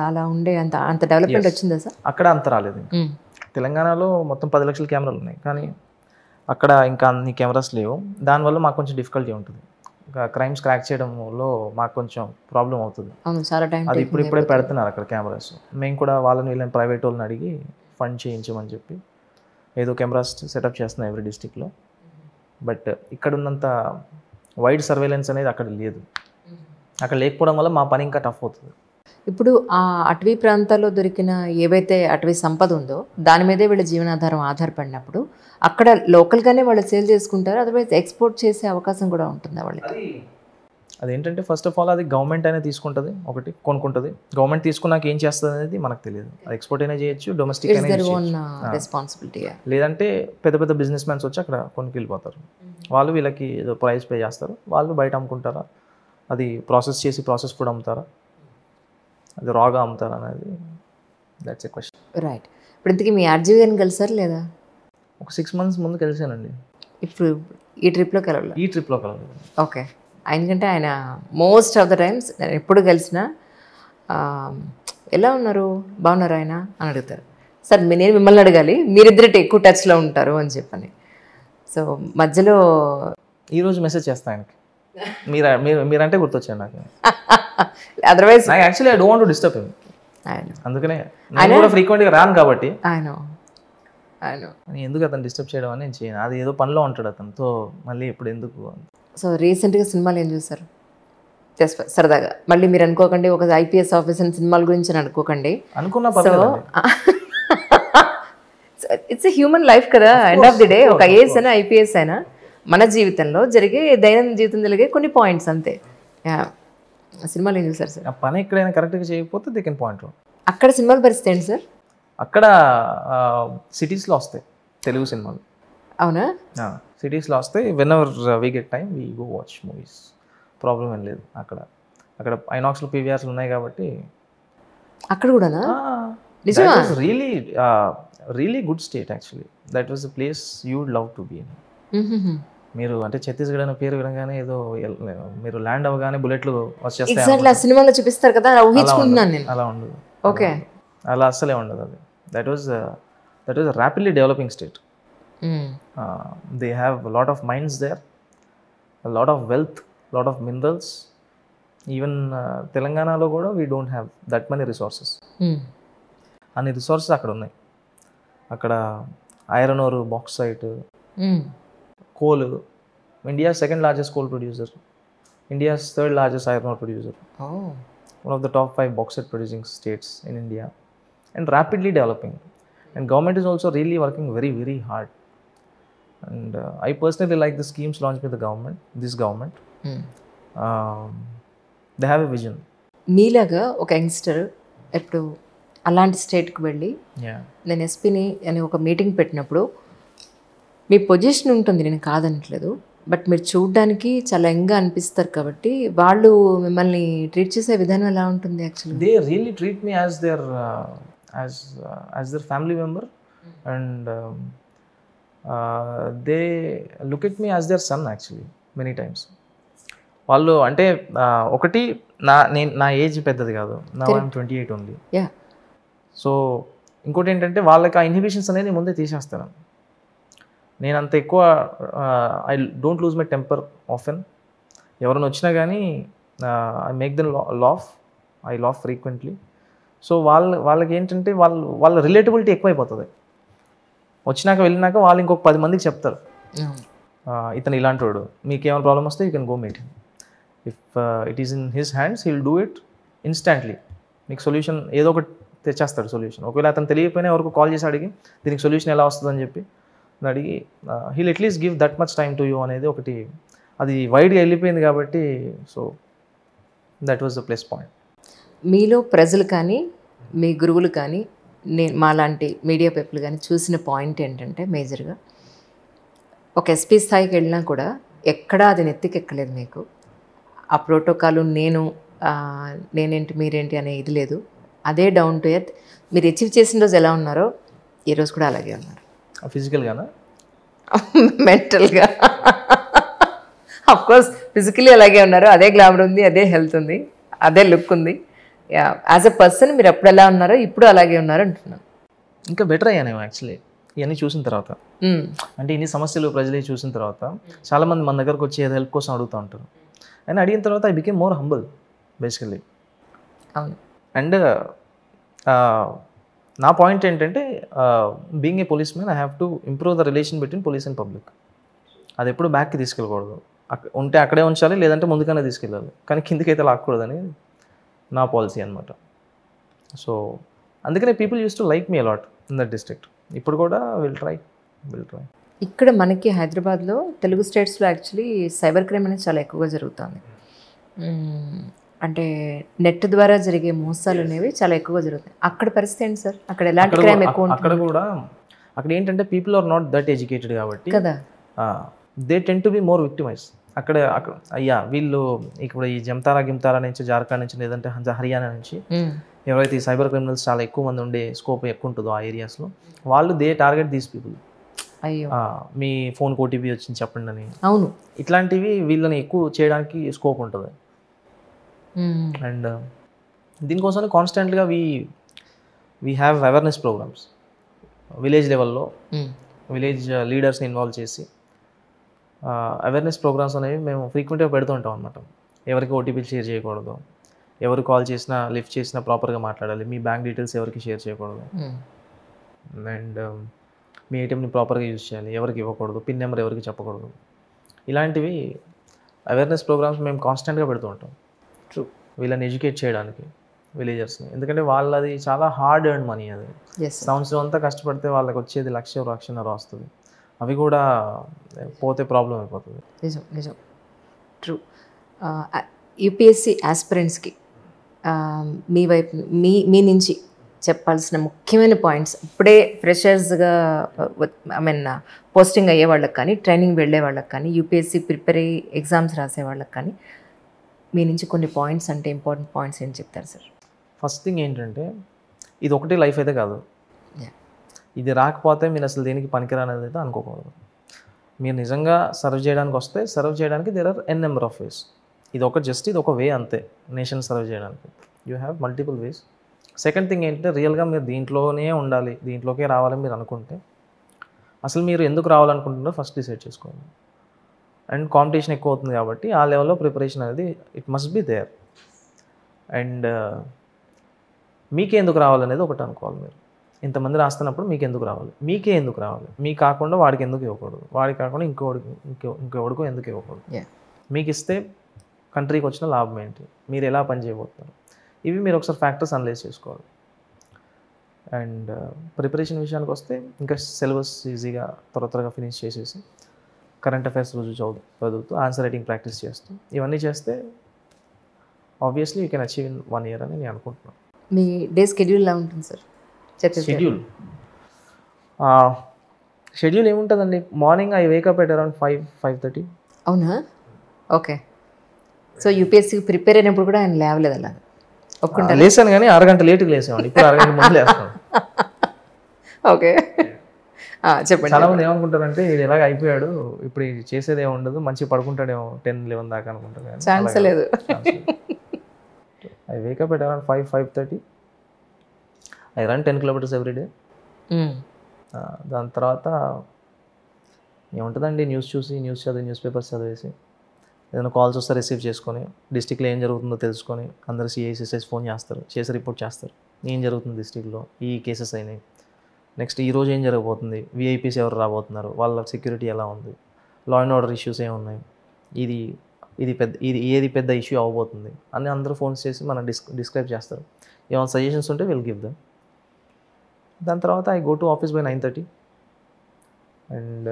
అలా ఉండే అంత డెవలప్మెంట్ వచ్చిందా సార్? అక్కడ అంత రాలేదు. తెలంగాణలో మొత్తం 10 లక్షల కెమెరాలు ఉన్నాయి, కానీ అక్కడ ఇంకా అన్ని కెమెరాస్ లేవు. దానివల్ల మాకు కొంచెం డిఫికల్టీ ఉంటుంది. ఇంకా క్రైమ్స్ క్రాక్ చేయడంలో మాకు కొంచెం ప్రాబ్లం అవుతుంది. అది ఇప్పుడే పెడుతున్నారు అక్కడ కెమెరాస్. మేము కూడా వీళ్ళని ప్రైవేట్ వాళ్ళని అడిగి ఫండ్ చేయించమని చెప్పి ఏదో కెమెరాస్ సెటప్ చేస్తున్నాం ఎవ్రీ డిస్టిక్లో. బట్ ఇక్కడ ఉన్నంత వైడ్ సర్వేలెన్స్ అనేది అక్కడ లేదు. అక్కడ లేకపోవడం వల్ల మా పని ఇంకా టఫ్ అవుతుంది. ఇప్పుడు ఆ అటవీ ప్రాంతాల్లో దొరికిన ఏవైతే అటవీ సంపద ఉందో దాని మీదే వీళ్ళ జీవనాధారం ఆధారపడినప్పుడు అక్కడ లోకల్గానే వాళ్ళు సేల్ చేసుకుంటారు, అదర్వైజ్ ఎక్స్పోర్ట్ చేసే అవకాశం కూడా ఉంటుందా వాళ్ళకి? అదేంటంటే ఫస్ట్ ఆఫ్ ఆల్ అది గవర్నమెంట్ అనేది తీసుకుంటుంది, ఒకటి కొనుక్కుంటుంది. గవర్నమెంట్ తీసుకున్నాక ఏం చేస్తుంది అనేది మనకు తెలియదు. అది ఎక్స్పోర్ట్ అయినా చేయొచ్చు, డొమెస్టిక్ అయినా రెస్పాన్సిబిలిటీ. లేదంటే పెద్ద పెద్ద బిజినెస్ మ్యాన్స్ వచ్చి అక్కడ కొనుక్కి వెళ్ళిపోతారు. వాళ్ళు వీళ్ళకి ఏదో ప్రైస్ పే చేస్తారు, వాళ్ళు బయట అమ్ముకుంటారా, అది ప్రాసెస్ ఫుడ్ అమ్ముతారా, అది రాగా అమ్ముతారా అనేది దట్స్ ఎ క్వశ్చన్. రైట్. ఇప్పుడు ఇంతకీ మీ ఆర్జీవి గారిని కలిసారు లేదా? ఒక 6 months ముందు కలిసానండి. ఇప్పుడు ఈ ట్రిప్లో కలవలేదు? ఓకే. ఎందుకంటే ఆయన మోస్ట్ ఆఫ్ ద టైమ్స్ నేను ఎప్పుడు కలిసినా ఎలా ఉన్నారు, బాగున్నారు ఆయన అని అడుగుతారు. సార్ నేను మిమ్మల్ని అడగాలి, మీరిద్దరు ఎక్కువ టచ్లో ఉంటారు అని చెప్పని. సో మధ్యలో ఈరోజు మెసేజ్ చేస్తాను ఆయనకి, మీరంటే గుర్తొచ్చాను నాకు. Otherwise actually I don't want to disturb him. అందుకనే నేను కూడా ఫ్రీక్వెంట్గా రాను కాబట్టి ఎందుకు అతను డిస్టర్బ్ చేయడం అని నేను చేయను. అది ఏదో పనిలో ఉంటాడు అతనితో, మళ్ళీ ఇప్పుడు ఎందుకు. సో రీసెంట్గా సినిమాలు ఏం చూసారు? జస్ట్ సరదాగా, మళ్ళీ మీరు అనుకోకండి ఒక ఐపీఎస్ ఆఫీసర్ సినిమాల గురించి అనుకోకండి. So it's a human life కదా. ఎండ్ ఆఫ్ ది డే ఒక ఐఏఎస్ అయినా ఐపీఎస్ అయినా మన జీవితంలో జరిగే దైనందిన జీవితం జరిగే కొన్ని పాయింట్స్ అంతే. సినిమాలు ఏం చూసారు సార్? పని ఎక్కడైనా కరెక్ట్గా చేయకపోతే దే కెన్ పాయింట్. అక్కడ సినిమాల పరిస్థితి ఏంటి సార్? అక్కడ సిటీస్లో వస్తాయి తెలుగు సినిమాలు. అవునా? సిటీస్లో వస్తాయి. Whenever we get time we go watch movies. Problem ఏం లేదు. అక్కడ ఐనాక్స్లో పీవీఆర్స్ ఉన్నాయి కాబట్టి అక్కడ కూడానా? Really good state actually. That was the place you would love to be in. మీరు అంటే ఛత్తీస్గఢ్ అనే పేరు వినగానే ఏదో మీరు ల్యాండ్ అవ్వగానే బుల్లెట్లు వచ్చేస్తాయి సినిమాలో చూపిస్తారు కదా, అలా ఉండదు. ఓకే, అలా అస్సలే ఉండదు. అది that was rapidly developing state. They have lot of mines there, lot of wealth, lot of minerals. Even తెలంగాణలో కూడా we don't have that money resources. అన్ని రిసోర్సెస్ అక్కడ ఉన్నాయి. అక్కడ iron ore, bauxite, coal. India second largest coal producer, India's third largest iron ore producer, one of the top 5 bauxite producing states in India, and rapidly developing. And government is also really working very, very hard. And I personally like the schemes launched by this government. They have a vision. మీలాగా ఒక youngster ఎప్పుడు అలాంటి స్టేట్కి వెళ్ళి yeah నేను ఎస్పీని అని ఒక మీటింగ్ పెట్టినప్పుడు మీ పొజిషన్ ఉంటుంది, నేను కాదనట్లేదు, బట్ మీరు చూడడానికి చాలా యంగ్గా అనిపిస్తారు కాబట్టి వాళ్ళు మిమ్మల్ని ట్రీట్ చేసే విధానం ఎలా ఉంటుంది actually? They really treat me as their as their family member and they look at me as their son actually many times. వాళ్ళు అంటే ఒకటి నా ఏజ్ పెద్దది కాదు, నా 28 ఉంది. యా. సో ఇంకోటి ఏంటంటే వాళ్ళకి ఆ ఇన్హిబిషన్స్ అనేది ముందే తీసేస్తాను. నేను అంత ఎక్కువ I don't lose my temper often. ఎవరైనా వచ్చినా కానీ I make then I laugh frequently. So వాళ్ళకి ఏంటంటే వాళ్ళ రిలేటబిలిటీ ఎక్కువైపోతుంది. వచ్చినాక వెళ్ళినాక వాళ్ళు ఇంకొక 10 మందికి చెప్తారు, ఇతను ఇలాంటి వాడు, మీకు ఏమైనా ప్రాబ్లమ్ వస్తే you can go meet him. If it is in his hands he'll do it instantly. మీకు సొల్యూషన్ ఏదో ఒకటి తెచ్చేస్తాడు సొల్యూషన్. ఒకవేళ అతను తెలియకపోయినా ఎవరికి కాల్ చేసి అడిగి దీనికి సొల్యూషన్ ఎలా వస్తుందని చెప్పి అడిగి he'll at least give that much time to you అనేది ఒకటి, అది వైడ్గా వెళ్ళిపోయింది కాబట్టి. So that was the plus point. మీలో ప్రజలు కానీ మీ గురువులు కానీ మాలాంటి మీడియా పీపుల్ కానీ చూసిన పాయింట్ ఏంటంటే మేజర్గా ఒక ఎస్పీ స్థాయికి వెళ్ళినా కూడా ఎక్కడా అది నెత్తికెక్కలేదు మీకు. ఆ ప్రోటోకాలు నేనేంటి మీరేంటి అనే ఇది లేదు. అదే డౌన్ టు ఎర్త్. మీరు అచీవ్ చేసిన రోజు ఎలా ఉన్నారో ఈరోజు కూడా అలాగే ఉన్నారు. ఫిజికల్గానా? మెంటల్గా అఫ్కోర్స్ ఫిజికలీ అలాగే ఉన్నారు. అదే గ్లామర్ ఉంది, అదే హెల్త్ ఉంది, అదే లుక్ ఉంది. యాజ్ ఎ పర్సన్ మీరు ఎప్పుడు ఎలా ఉన్నారో ఇప్పుడు అలాగే ఉన్నారు అంటున్నాను. ఇంకా బెటర్ అయ్యానేమో యాక్చువల్లీ ఇవన్నీ చూసిన తర్వాత. అంటే ఇన్ని సమస్యలు ప్రజలే చూసిన తర్వాత చాలామంది మన దగ్గరకు వచ్చి ఏదో హెల్ప్ కోసం అడుగుతూ ఉంటారు. అండ్ అడిగిన తర్వాత I became more humble basically. అవును. అండ్ నా పాయింట్ ఏంటంటే being a police man I have to improve the relation between police and public. అది ఎప్పుడు బ్యాక్కి తీసుకెళ్ళకూడదు. ఉంటే అక్కడే ఉంచాలి, లేదంటే ముందుగానే తీసుకెళ్ళాలి, కానీ కిందికైతే లాక్కూడదని నా పాలసీ అనమాట. సో అందుకనే people use to like me a lot in that district. ఇప్పుడు కూడా విల్ ట్రై. ఇక్కడ మనకి హైదరాబాద్లో తెలుగు స్టేట్స్లో యాక్చువల్లీ సైబర్ క్రైమ్ అనేది చాలా ఎక్కువగా జరుగుతుంది. అంటే నెట్ ద్వారా జరిగే మోసాలు అనేవి చాలా ఎక్కువగా జరుగుతాయి. అక్కడ పరిస్థితి ఏంటి సార్? అక్కడ ఎలాంటి క్రైమ్ ఎక్కువ ఉంటుంది? అక్కడ కూడా అక్కడ ఏంటంటే people are not that educated కాబట్టి కదా, they tend be more victimise. అక్కడ అయ్యా వీళ్ళు ఇప్పుడు ఈ గిమ్తారా నుంచి, జార్ఖండ్ నుంచి, లేదంటే హర్యానా నుంచి ఎవరైతే ఈ సైబర్ క్రిమినల్స్ చాలా ఎక్కువ మంది ఉండే స్కోప్ ఎక్కువ ఉంటుందో ఆ ఏరియాస్లో, వాళ్ళు దే టార్గెట్ దీస్ పీపుల్. అయ్యో మీ ఫోన్కి ఓటీపీ వచ్చింది చెప్పండి అని. అవును, ఇట్లాంటివి వీళ్ళని ఎక్కువ చేయడానికి స్కోప్ ఉంటుంది. అండ్ దీనికోసం కాన్స్టెంట్గా we have awareness programmes village లెవెల్లో. విలేజ్ లీడర్స్ని ఇన్వాల్వ్ చేసి అవేర్నెస్ ప్రోగ్రామ్స్ అనేవి మేము ఫ్రీక్వెంట్గా పెడుతూ ఉంటాం అనమాట. ఎవరికి ఓటీపీలు షేర్ చేయకూడదు, ఎవరు కాల్ చేసినా లిఫ్ట్ చేసినా ప్రాపర్గా మాట్లాడాలి, మీ బ్యాంక్ డీటెయిల్స్ ఎవరికి షేర్ చేయకూడదు, అండ్ మీ ఏటీఎంని ప్రాపర్గా యూజ్ చేయాలి, ఎవరికి ఇవ్వకూడదు, పిన్ నెంబర్ ఎవరికి చెప్పకూడదు. ఇలాంటివి అవేర్నెస్ ప్రోగ్రామ్స్ మేము కాన్స్టెంట్గా పెడుతూ ఉంటాం. ట్రూ. వీళ్ళని ఎడ్యుకేట్ చేయడానికి విలేజర్స్ని. ఎందుకంటే వాళ్ళది చాలా హార్డ్ ఎర్న్ మనీ. అది సంవత్సరం అంతా కష్టపడితే వాళ్ళకి వచ్చేది 1,00,000-1,50,000 వస్తుంది. అవి కూడా పోతే ప్రాబ్లం అయిపోతుంది. నిజం నిజం. ట్రూ. యూపీఎస్సీ ఆస్పిరెంట్స్కి మీ వైపు మీ నుంచి చెప్పాల్సిన ముఖ్యమైన పాయింట్స్, ఇప్పుడే ఫ్రెషర్స్గా పోస్టింగ్ అయ్యే వాళ్ళకి కానీ, ట్రైనింగ్ వెళ్ళే వాళ్ళకి కానీ, యూపీఎస్సీ ప్రిపేర్ అయ్యి ఎగ్జామ్స్ రాసే వాళ్ళకి కానీ మీ నుంచి కొన్ని పాయింట్స్, అంటే ఇంపార్టెంట్ పాయింట్స్ ఏం చెప్తారు సార్? ఫస్ట్ థింగ్ ఏంటంటే ఇది ఒకటే లైఫ్ అయితే కాదు. ఇది రాకపోతే మీరు అసలు దేనికి పనికిరానది అయితే అనుకోకూడదు. మీరు నిజంగా సర్వ్ చేయడానికి వస్తే సర్వ్ చేయడానికి there are an number of ways. ఇది ఒక వే అంతే నేషన్ సర్వ్ చేయడానికి. You have multiple ways. Second thing ఏంటంటే రియల్గా మీరు దీంట్లోనే ఉండాలి, దీంట్లోకే రావాలని మీరు అనుకుంటే అసలు మీరు ఎందుకు రావాలనుకుంటున్నారో ఫస్ట్ డిసైడ్ చేసుకోండి. అండ్ కాంపిటీషన్ ఎక్కువ అవుతుంది కాబట్టి ఆ లెవెల్లో ప్రిపరేషన్ అనేది it must be there. And మీకే ఎందుకు రావాలనేది ఒకటి అనుకోవాలి. మీరు ఇంతమంది రాస్తున్నప్పుడు మీకు ఎందుకు రావాలి, మీకే ఎందుకు రావాలి, మీకు కాకుండా వాడికి ఎందుకు ఇవ్వకూడదు, వాడికి కాకుండా ఇంకెవడికో ఎందుకు ఇవ్వకూడదు. మీకు ఇస్తే కంట్రీకి వచ్చిన లాభం ఏంటి, మీరు ఎలా పని చేయబోతున్నారు, ఇవి మీరు ఒకసారి ఫ్యాక్టర్స్ అనలైజ్ చేసుకోవాలి. అండ్ ప్రిపరేషన్ విషయానికి వస్తే ఇంకా సిలబస్ ఈజీగా త్వరగా ఫినిష్ చేసేసి కరెంట్ అఫైర్స్ రోజు చదువుతూ ఆన్సర్ రైటింగ్ ప్రాక్టీస్ చేస్తూ ఇవన్నీ చేస్తే obviously you can achieve in 1 year అని నేను అనుకుంటున్నాను. మీ డే స్కెడ్యూల్ ఎలా ఉంటుంది సార్ ఛత్తీస్గఢ్? షెడ్యూల్ ఏముంటుందండి, morning I wake up at around 5:30. అవునా? ఓకే. సో యూపీఎస్సీకి ప్రిపేర్ అయినప్పుడు కూడా ఆయన లేవలేదు అలా ఒప్పుకుంటా? లేసాను కానీ అరగంట లేటుగా లేసామండి, ఇప్పుడు అరగంట ముందు లేస్తాను. ఓకే, చెప్పండి. చాలా మంది ఏమనుకుంటారంటే ఇది ఎలాగ అయిపోయాడు, ఇప్పుడు ఇది చేసేది ఏమి ఉండదు, మంచిగా పడుకుంటాడేమో 10-11 దాకా అనుకుంటారు. ఛాన్స్ లేదు. I wake up at around 5:30. I run 10 kilometers every day. దాని తర్వాత ఏముంటుందండి, న్యూస్ చూసి, న్యూస్ పేపర్స్ చదివేసి, ఏదైనా కాల్స్ వస్తే రిసీవ్ చేసుకొని, డిస్టిక్లో ఏం జరుగుతుందో తెలుసుకొని, అందరు సిఐసిఎస్ ఫోన్ చేస్తారు, చేసి రిపోర్ట్ చేస్తారు ఏం జరుగుతుంది డిస్టిక్లో, ఈ కేసెస్ అయినాయి, నెక్స్ట్ ఈరోజు ఏం జరగబోతుంది, విఐపీస్ ఎవరు రాబోతున్నారు, వాళ్ళ సెక్యూరిటీ ఎలా ఉంది, లా అండ్ ఆర్డర్ ఇష్యూస్ ఏమున్నాయి, ఏది పెద్ద ఇష్యూ అవ్వబోతుంది అని అందరూ ఫోన్స్ చేసి మనం డిస్క్రైబ్ చేస్తారు. ఏమైనా సజెషన్స్ ఉంటే విల్ గివ్ దెమ్. దాని తర్వాత I go to office by 9:30. And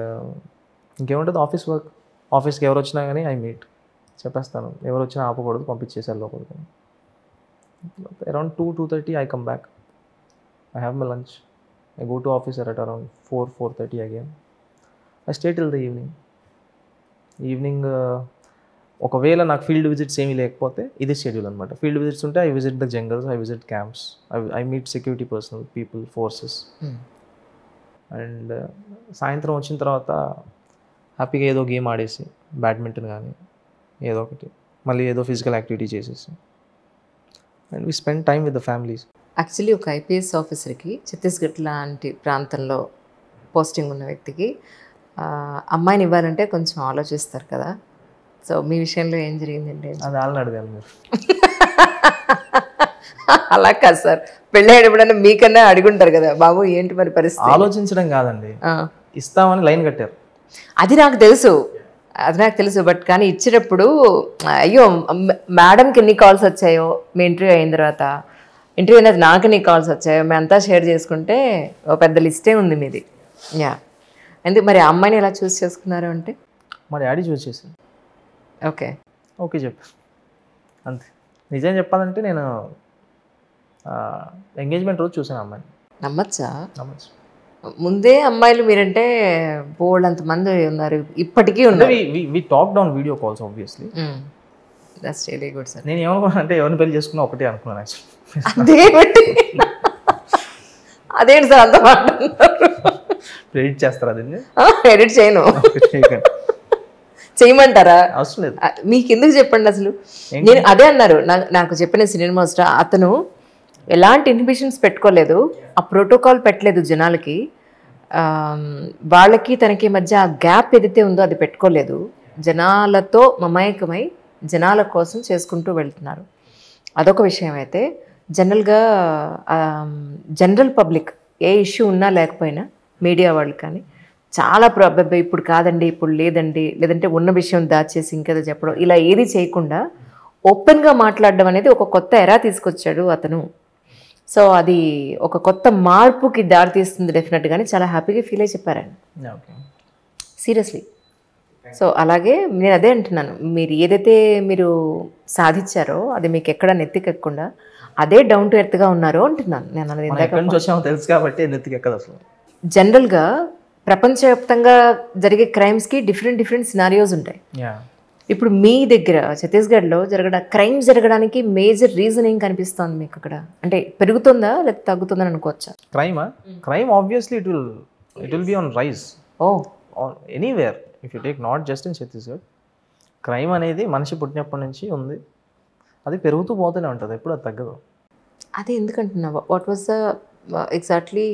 ఇంకేముంటుంది ఆఫీస్ వర్క్. ఆఫీస్కి ఎవరు వచ్చినా కానీ ఐ మీట్ చెప్పేస్తాను, ఎవరు వచ్చినా ఆపకూడదు, పంపించేసారు లోపలికి. Around 2:30 I come back. I have my lunch. I go to office at around 4:30 again. I stay till the evening. ఒకవేళ నాకు ఫీల్డ్ విజిట్స్ ఏమీ లేకపోతే ఇది షెడ్యూల్ అనమాట. ఫీల్డ్ విజిట్స్ ఉంటే I visit the jungles, I visit camps, I meet security personal people, forces. And సాయంత్రం వచ్చిన తర్వాత హ్యాపీగా ఏదో గేమ్ ఆడేసి, బ్యాడ్మింటన్ కానీ ఏదో ఒకటి, మళ్ళీ ఏదో ఫిజికల్ యాక్టివిటీ చేసేసి, and we spend time with the families. Actually ఒక ఐపీఎస్ ఆఫీసర్కి ఛత్తీస్గఢ్ లాంటి ప్రాంతంలో పోస్టింగ్ ఉన్న వ్యక్తికి అమ్మాయిని ఇవ్వాలంటే కొంచెం ఆలోచిస్తారు కదా. సో మీ విషయంలో ఏం జరిగిందండి? అది వాళ్ళని అడగాలి మీరు. అలా కాదు సార్, పెళ్ళయ్యేటప్పుడన్నా మీకన్నా అడుగుంటారు కదా, బాబు ఏంటి మరి పరిస్థితి. ఆలోచించడం కాదండి, ఇస్తామని లైన్ కట్టారు. అది నాకు తెలుసు బట్ కానీ ఇచ్చేటప్పుడు అయ్యో మేడంకి ఎన్ని కాల్స్ వచ్చాయో, మీ ఇంటర్వ్యూ అయిన తర్వాత, ఇంటర్వ్యూ అయినది నాకు ఎన్ని కాల్స్ వచ్చాయో, మేమంతా షేర్ చేసుకుంటే ఒక పెద్ద లిస్టే ఉంది మీది. యా, ఎందుకు మరి ఆ అమ్మాయిని ఎలా చూస్ చేసుకున్నారు అంటే? మా డాడీ చూస్ చేశాను. ఓకే చెప్పు అంతే. నిజం చెప్పాలంటే నేను ఎంగేజ్మెంట్ రోజు చూసాను అమ్మాయిని. నమ్మచ్చు. ముందే అమ్మాయిలు మీరంటే బోల్డ్ అంతమంది ఉన్నారు, ఇప్పటికీ ఉన్నారు. We talk down video calls obviously. That's really good sir. నేను ఏమనుకున్నాను అంటే ఎవరిని పెళ్లి చేసుకున్నా ఒకటే అనుకున్నాను యాక్చువల్లీ. అదేంటి సార్ అంత మాట? ఎడిట్ చేస్తారా దీన్ని? ఎడిట్ చేయను. చేయమంటారా? అవసరం లేదు. మీకు ఎందుకు చెప్పండి అసలు. నేను అదే అన్నారు నాకు చెప్పిన సీనియర్ మోస్ట్, అతను ఎలాంటి ఇన్హిబిషన్స్ పెట్టుకోలేదు, ఆ ప్రోటోకాల్ పెట్టలేదు జనాలకి, వాళ్ళకి తనకి మధ్య ఆ గ్యాప్ ఏదైతే ఉందో అది పెట్టుకోలేదు, జనాలతో మమేకమై జనాల కోసం చేసుకుంటూ వెళ్తున్నారు. అదొక విషయం. అయితే జనరల్గా జనరల్ పబ్లిక్ ఏ ఇష్యూ ఉన్నా లేకపోయినా మీడియా వాళ్ళు కానీ చాలా ఇప్పుడు కాదండి, ఇప్పుడు లేదండి, లేదంటే ఉన్న విషయం దాచేసి ఇంకేదో చెప్పడం, ఇలా ఏది చేయకుండా ఓపెన్గా మాట్లాడడం అనేది ఒక కొత్త ఎరా తీసుకొచ్చాడు అతను. సో అది ఒక కొత్త మార్పుకి దారితీస్తుంది డెఫినెట్గానే. చాలా హ్యాపీగా ఫీల్ అయ్యి చెప్పారండి, సీరియస్లీ. సో అలాగే నేను అదే అంటున్నాను, మీరు ఏదైతే మీరు సాధించారో అది మీకు ఎక్కడ నెత్తికెక్కకుండా అదే డౌన్ టు ఎర్త్గా ఉన్నారో అంటున్నాను నేను. అనేది తెలుసు కాబట్టి నెత్తికెక్కదు అసలు. జనరల్గా ప్రపంచవ్యాప్తంగా జరిగే క్రైమ్స్కి డిఫరెంట్ సినారియోస్ ఉంటాయి. ఇప్పుడు మీ దగ్గర ఛత్తీస్గఢ్లో క్రైమ్ జరగడానికి మేజర్ రీజన్ ఏం కనిపిస్తుంది మీకు అక్కడ? అంటే పెరుగుతుందా లేకపోతే తగ్గుతుందని అనుకోవచ్చా? Crime obviously it will be on rise anywhere. If you take not just in Chhattisgarh, crime అనేది మనిషి పుట్టినప్పటి నుంచి ఉంది, అది పెరుగుతూ పోతూనే ఉంటుంది, ఎప్పుడు అది తగ్గదు. అదే ఎందుకంటున్నావా? What was the exactly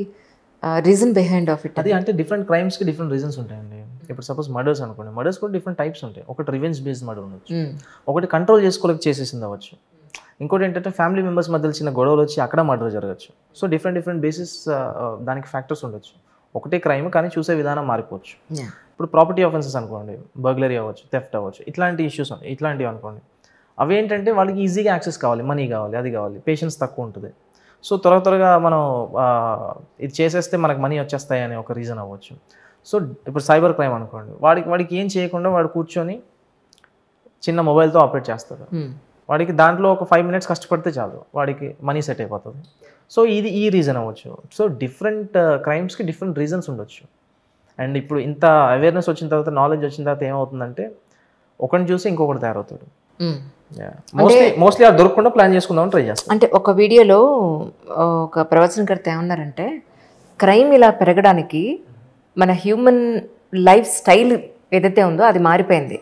reason behind of it? అది అంటే డిఫరెంట్ క్రైమ్స్కి డిఫరెంట్ రీజన్స్ ఉంటాయండి. ఇప్పుడు సపోజ్ మర్డర్స్ అనుకోండి, మర్డర్స్ కూడా డిఫరెంట్ టైప్స్ ఉంటాయి. ఒకటి రివెంజ్ బేస్డ్ మర్డర్ ఉండొచ్చు, ఒకటి కంట్రోల్ చేసుకోలేక చేసేసింది అవ్వచ్చు, ఇంకోటి ఏంటంటే ఫ్యామిలీ మెంబర్స్ మధ్యలో చిన్న గొడవలు వచ్చి అక్కడ మర్డర్ జరగచ్చు. సో డిఫరెంట్ బేసిస్ దానికి ఫ్యాక్టర్స్ ఉండొచ్చు. ఒకటే క్రైమ్ కానీ చూసే విధానం మారిపోవచ్చు. ఇప్పుడు ప్రాపర్టీ ఆఫెన్సెస్ అనుకోండి, బర్గ్లరీ అవ్వచ్చు, థెఫ్ట్ అవ్వచ్చు, ఇట్లాంటి ఇష్యూస్ ఉంటాయి. ఇట్లాంటివి అనుకోండి, అవి ఏంటంటే వాళ్ళకి ఈజీగా యాక్సెస్ కావాలి, మనీ కావాలి, అది కావాలి, పేషెన్స్ తక్కువ ఉంటుంది. సో త్వరగా మనం ఇది చేసేస్తే మనకు మనీ వచ్చేస్తాయి అనే ఒక రీజన్ అవ్వచ్చు. సో ఇప్పుడు సైబర్ క్రైమ్ అనుకోండి, వాడికి ఏం చేయకుండా వాడు కూర్చొని చిన్న మొబైల్తో ఆపరేట్ చేస్తాడు. వాడికి దాంట్లో ఒక 5 minutes కష్టపడితే చాలు, వాడికి మనీ సెట్ అయిపోతుంది. సో ఇది ఈ రీజన్ అవ్వచ్చు. సో డిఫరెంట్ క్రైమ్స్కి డిఫరెంట్ రీజన్స్ ఉండొచ్చు. అండ్ ఇప్పుడు ఇంత అవేర్నెస్ వచ్చిన తర్వాత, నాలెడ్జ్ వచ్చిన తర్వాత ఏమవుతుందంటే ఒకరిని చూసి ఇంకొకటి తయారవుతాడు. మోస్ట్లీ అది దొరకకుండా ప్లాన్ చేసుకుందామని ట్రై చేస్తాం. అంటే ఒక వీడియోలో ఒక ప్రవచనకర్త ఏమన్నారంటే, క్రైమ్ ఇలా పెరగడానికి మన హ్యూమన్ లైఫ్ స్టైల్ ఏదైతే ఉందో అది మారిపోయింది.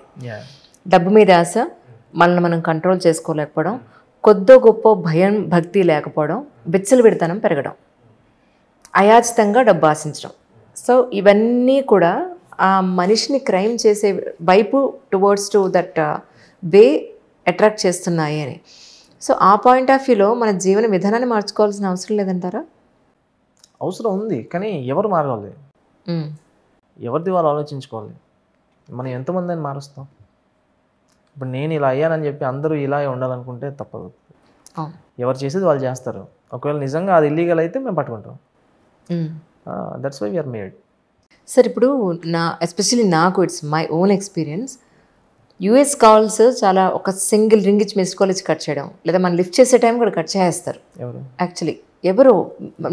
డబ్బు మీద ఆశ, మనల్ని మనం కంట్రోల్ చేసుకోలేకపోవడం, కొద్దో గొప్ప భయం భక్తి లేకపోవడం, విచ్చలవిడితనం పెరగడం, అయాచితంగా డబ్బు ఆశించడం. సో ఇవన్నీ కూడా ఆ మనిషిని క్రైమ్ చేసే వైపు towards to that way attract చేస్తున్నాయి అని. సో ఆ పాయింట్ ఆఫ్ వ్యూలో మన జీవన విధానాన్ని మార్చుకోవాల్సిన అవసరం లేదంటారా? అవసరం ఉంది, కానీ ఎవరు మారాలి? ఎవరిది వాళ్ళు ఆలోచించుకోవాలి. మనం ఎంతమంది అని మారుస్తాం? ఇప్పుడు నేను ఇలా అయ్యానని చెప్పి అందరూ ఇలా ఉండాలనుకుంటే తప్పదు. ఎవరు చేసేది వాళ్ళు చేస్తారు. ఒకవేళ నిజంగా అది ఇల్లీగల్ అయితే మేము పట్టుకుంటాం. That's why we're made. Sir ఇప్పుడు ఎస్పెషల్లీ నాకు it's my own experience. US calls చాలా ఒక సింగిల్ రింగ్ ఇచ్చి మిస్డ్ కాల్ ఇచ్చి కట్ చేయడం, లేదా మనం లిఫ్ట్ చేసే టైం కూడా కట్ చేస్తారు. యాక్చువల్లీ ఎవరు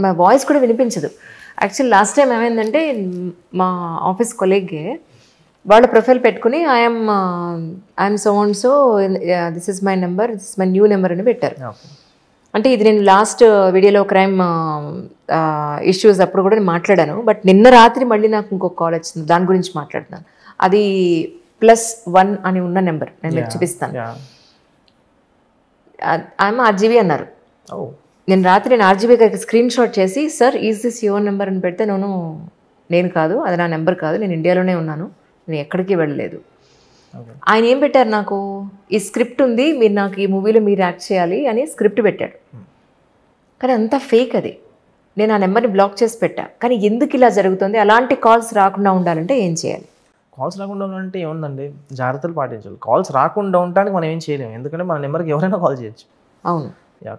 మా వాయిస్ కూడా వినిపించదు. యాక్చువల్లీ లాస్ట్ టైం ఏమైందంటే మా ఆఫీస్ కొలీగే వాళ్ళ ప్రొఫైల్ పెట్టుకుని I'm so and so, this is my number, this is my new number అని పెట్టారు. అంటే ఇది నేను లాస్ట్ వీడియోలో క్రైమ్ ఇష్యూస్ అప్పుడు కూడా నేను మాట్లాడాను. బట్ నిన్న రాత్రి మళ్ళీ నాకు ఇంకొక కాల్ వచ్చింది, దాని గురించి మాట్లాడుతున్నాను. అది +1 అని ఉన్న నెంబర్, నేను మీకు చూపిస్తాను. ఆమె ఆర్జీవీ అన్నారు. నేను రాత్రి ఆర్జీవీ గారికి స్క్రీన్ షాట్ చేసి, sir is this your number అని పెడితే, నేను కాదు, అది నా నెంబర్ కాదు, నేను ఇండియాలోనే ఉన్నాను, నేను ఎక్కడికి వెళ్ళలేదు. ఆయన ఏం పెట్టారు, నాకు ఈ స్క్రిప్ట్ ఉంది, మీరు నాకు ఈ మూవీలో మీరు యాక్ట్ చేయాలి అని స్క్రిప్ట్ పెట్టాడు. కానీ అంతా ఫేక్ అది. నేను ఆ నెంబర్ని బ్లాక్ చేసి పెట్టా. కానీ ఎందుకు ఇలా జరుగుతుంది? అలాంటి కాల్స్ రాకుండా ఉండాలంటే ఏం చేయాలి? కాల్స్ రాకుండా ఉండాలంటే ఏముందండి, జాగ్రత్తలు పాటించాలి. కాల్స్ రాకుండా ఉండడానికి మనం ఏం చేయలేము, ఎందుకంటే మన నెంబర్కి ఎవరైనా కాల్ చేయొచ్చు. అవును.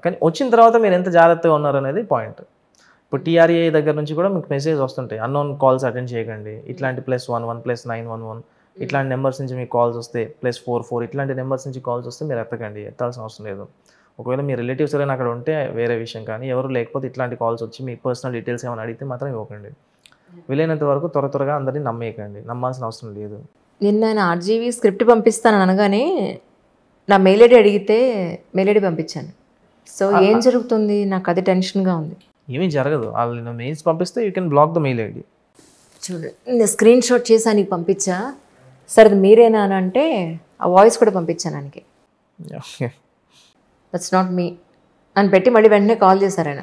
కానీ వచ్చిన తర్వాత మీరు ఎంత జాగ్రత్తగా ఉన్నారు అనేది పాయింట్. ఇప్పుడు TRA దగ్గర నుంచి కూడా మీకు మెసేజ్ వస్తుంటాయి, అన్నోన్ కాల్స్ అటెండ్ చేయకండి, ఇట్లాంటి +11 +911 ఇట్లాంటి నెంబర్స్ నుంచి మీకు కాల్స్ వస్తే, +44 ఇట్లాంటి నెంబర్స్ నుంచి కాల్స్ వస్తే మీరు ఎత్తాల్సిన అవసరం లేదు. ఒకవేళ మీ రిలేటివ్స్ ఎవరైనా అక్కడ ఉంటే వేరే విషయం, కానీ ఎవరు లేకపోతే ఇట్లాంటి కాల్స్ వచ్చి మీ పర్సనల్ డీటెయిల్స్ ఏమైనా అడిగితే మాత్రం ఇవ్వకండి. వీలైనంత వరకు త్వరగా అందరినీ నమ్మేయకండి, నమ్మాల్సిన అవసరం లేదు. నిన్న ఆయన ఆర్జీవీ స్క్రిప్ట్ పంపిస్తాను అనగానే నా మెయిల్ ఐడి అడిగితే మెయిల్ ఐడి పంపించాను. సో ఏం జరుగుతుంది, నాకు అది టెన్షన్గా ఉంది. ఏమీ జరగదు, వాళ్ళు మెయిల్స్ పంపిస్తే you can block the mail ID. చూడండి, నేను స్క్రీన్ షాట్ చేసి ఆయనకి పంపించా, సార్ అది మీరేనా అని అంటే ఆ వాయిస్ కూడా పంపించాను ఆయనకి. దట్స్ నాట్ మీ అని పెట్టి మళ్ళీ వెంటనే కాల్ చేశారు ఆయన.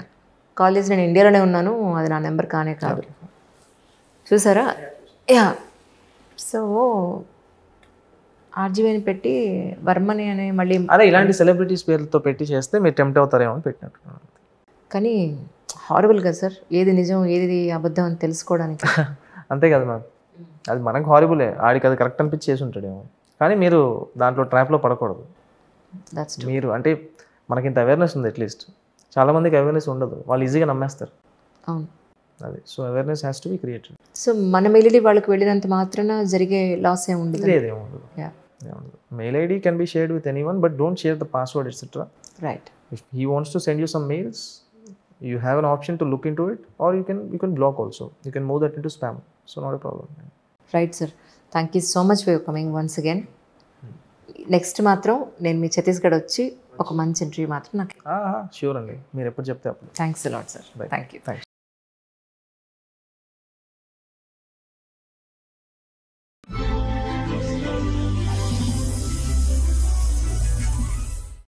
కాల్ చేసి నేను ఇండియాలోనే ఉన్నాను, అది నా నెంబర్ కానే కాదు. చూసారా? యా. సో ఆర్జీవీని పెట్టి వర్మని అని మళ్ళీ అదే ఇలాంటి సెలబ్రిటీస్ పేర్లతో పెట్టి చేస్తే మీరు టెంప్ట్ అవుతారేమో అని పెట్టినట్టు. కానీ హారబుల్ కదా సార్, ఏది నిజం ఏది అబద్ధం అని తెలుసుకోవడానికి. అంతే కదా మ్యామ్, అది మనకు హారబులే, ఆడికి అది కరెక్ట్ అనిపించి చేసి ఉంటాడేమో. కానీ మీరు దాంట్లో ట్రాప్లో పడకూడదు. మీరు అంటే మనకి ఇంత అవేర్నెస్ ఉంది, అట్లీస్ట్ చాలామందికి అవేర్నెస్ ఉండదు, వాళ్ళు ఈజీగా నమ్మేస్తారు. అవును, అది. So awareness has to be created. So మన మెయిల్ ఐడి వాళ్ళకి వెళ్ళినంత మాత్రాన జరిగే లాస్ ఏమి ఉండదు? లేదేముండదు. Mail ID can be shared with anyone, but don't share the password etcetera. Right. If he wants to send you some mails, you have an option to look into it, or you can block also. You can move that into spam. So not a problem. Right, sir. Thank you so much for your coming once again. Next మాత్రం నేను మీ ఛత్తీస్గఢ్ వచ్చి ఒక మంచి interview మాత్రం నాకు. Sure అండి, మీరు ఎప్పుడు చెప్తే అప్పుడు. Thanks a lot sir. Thank you.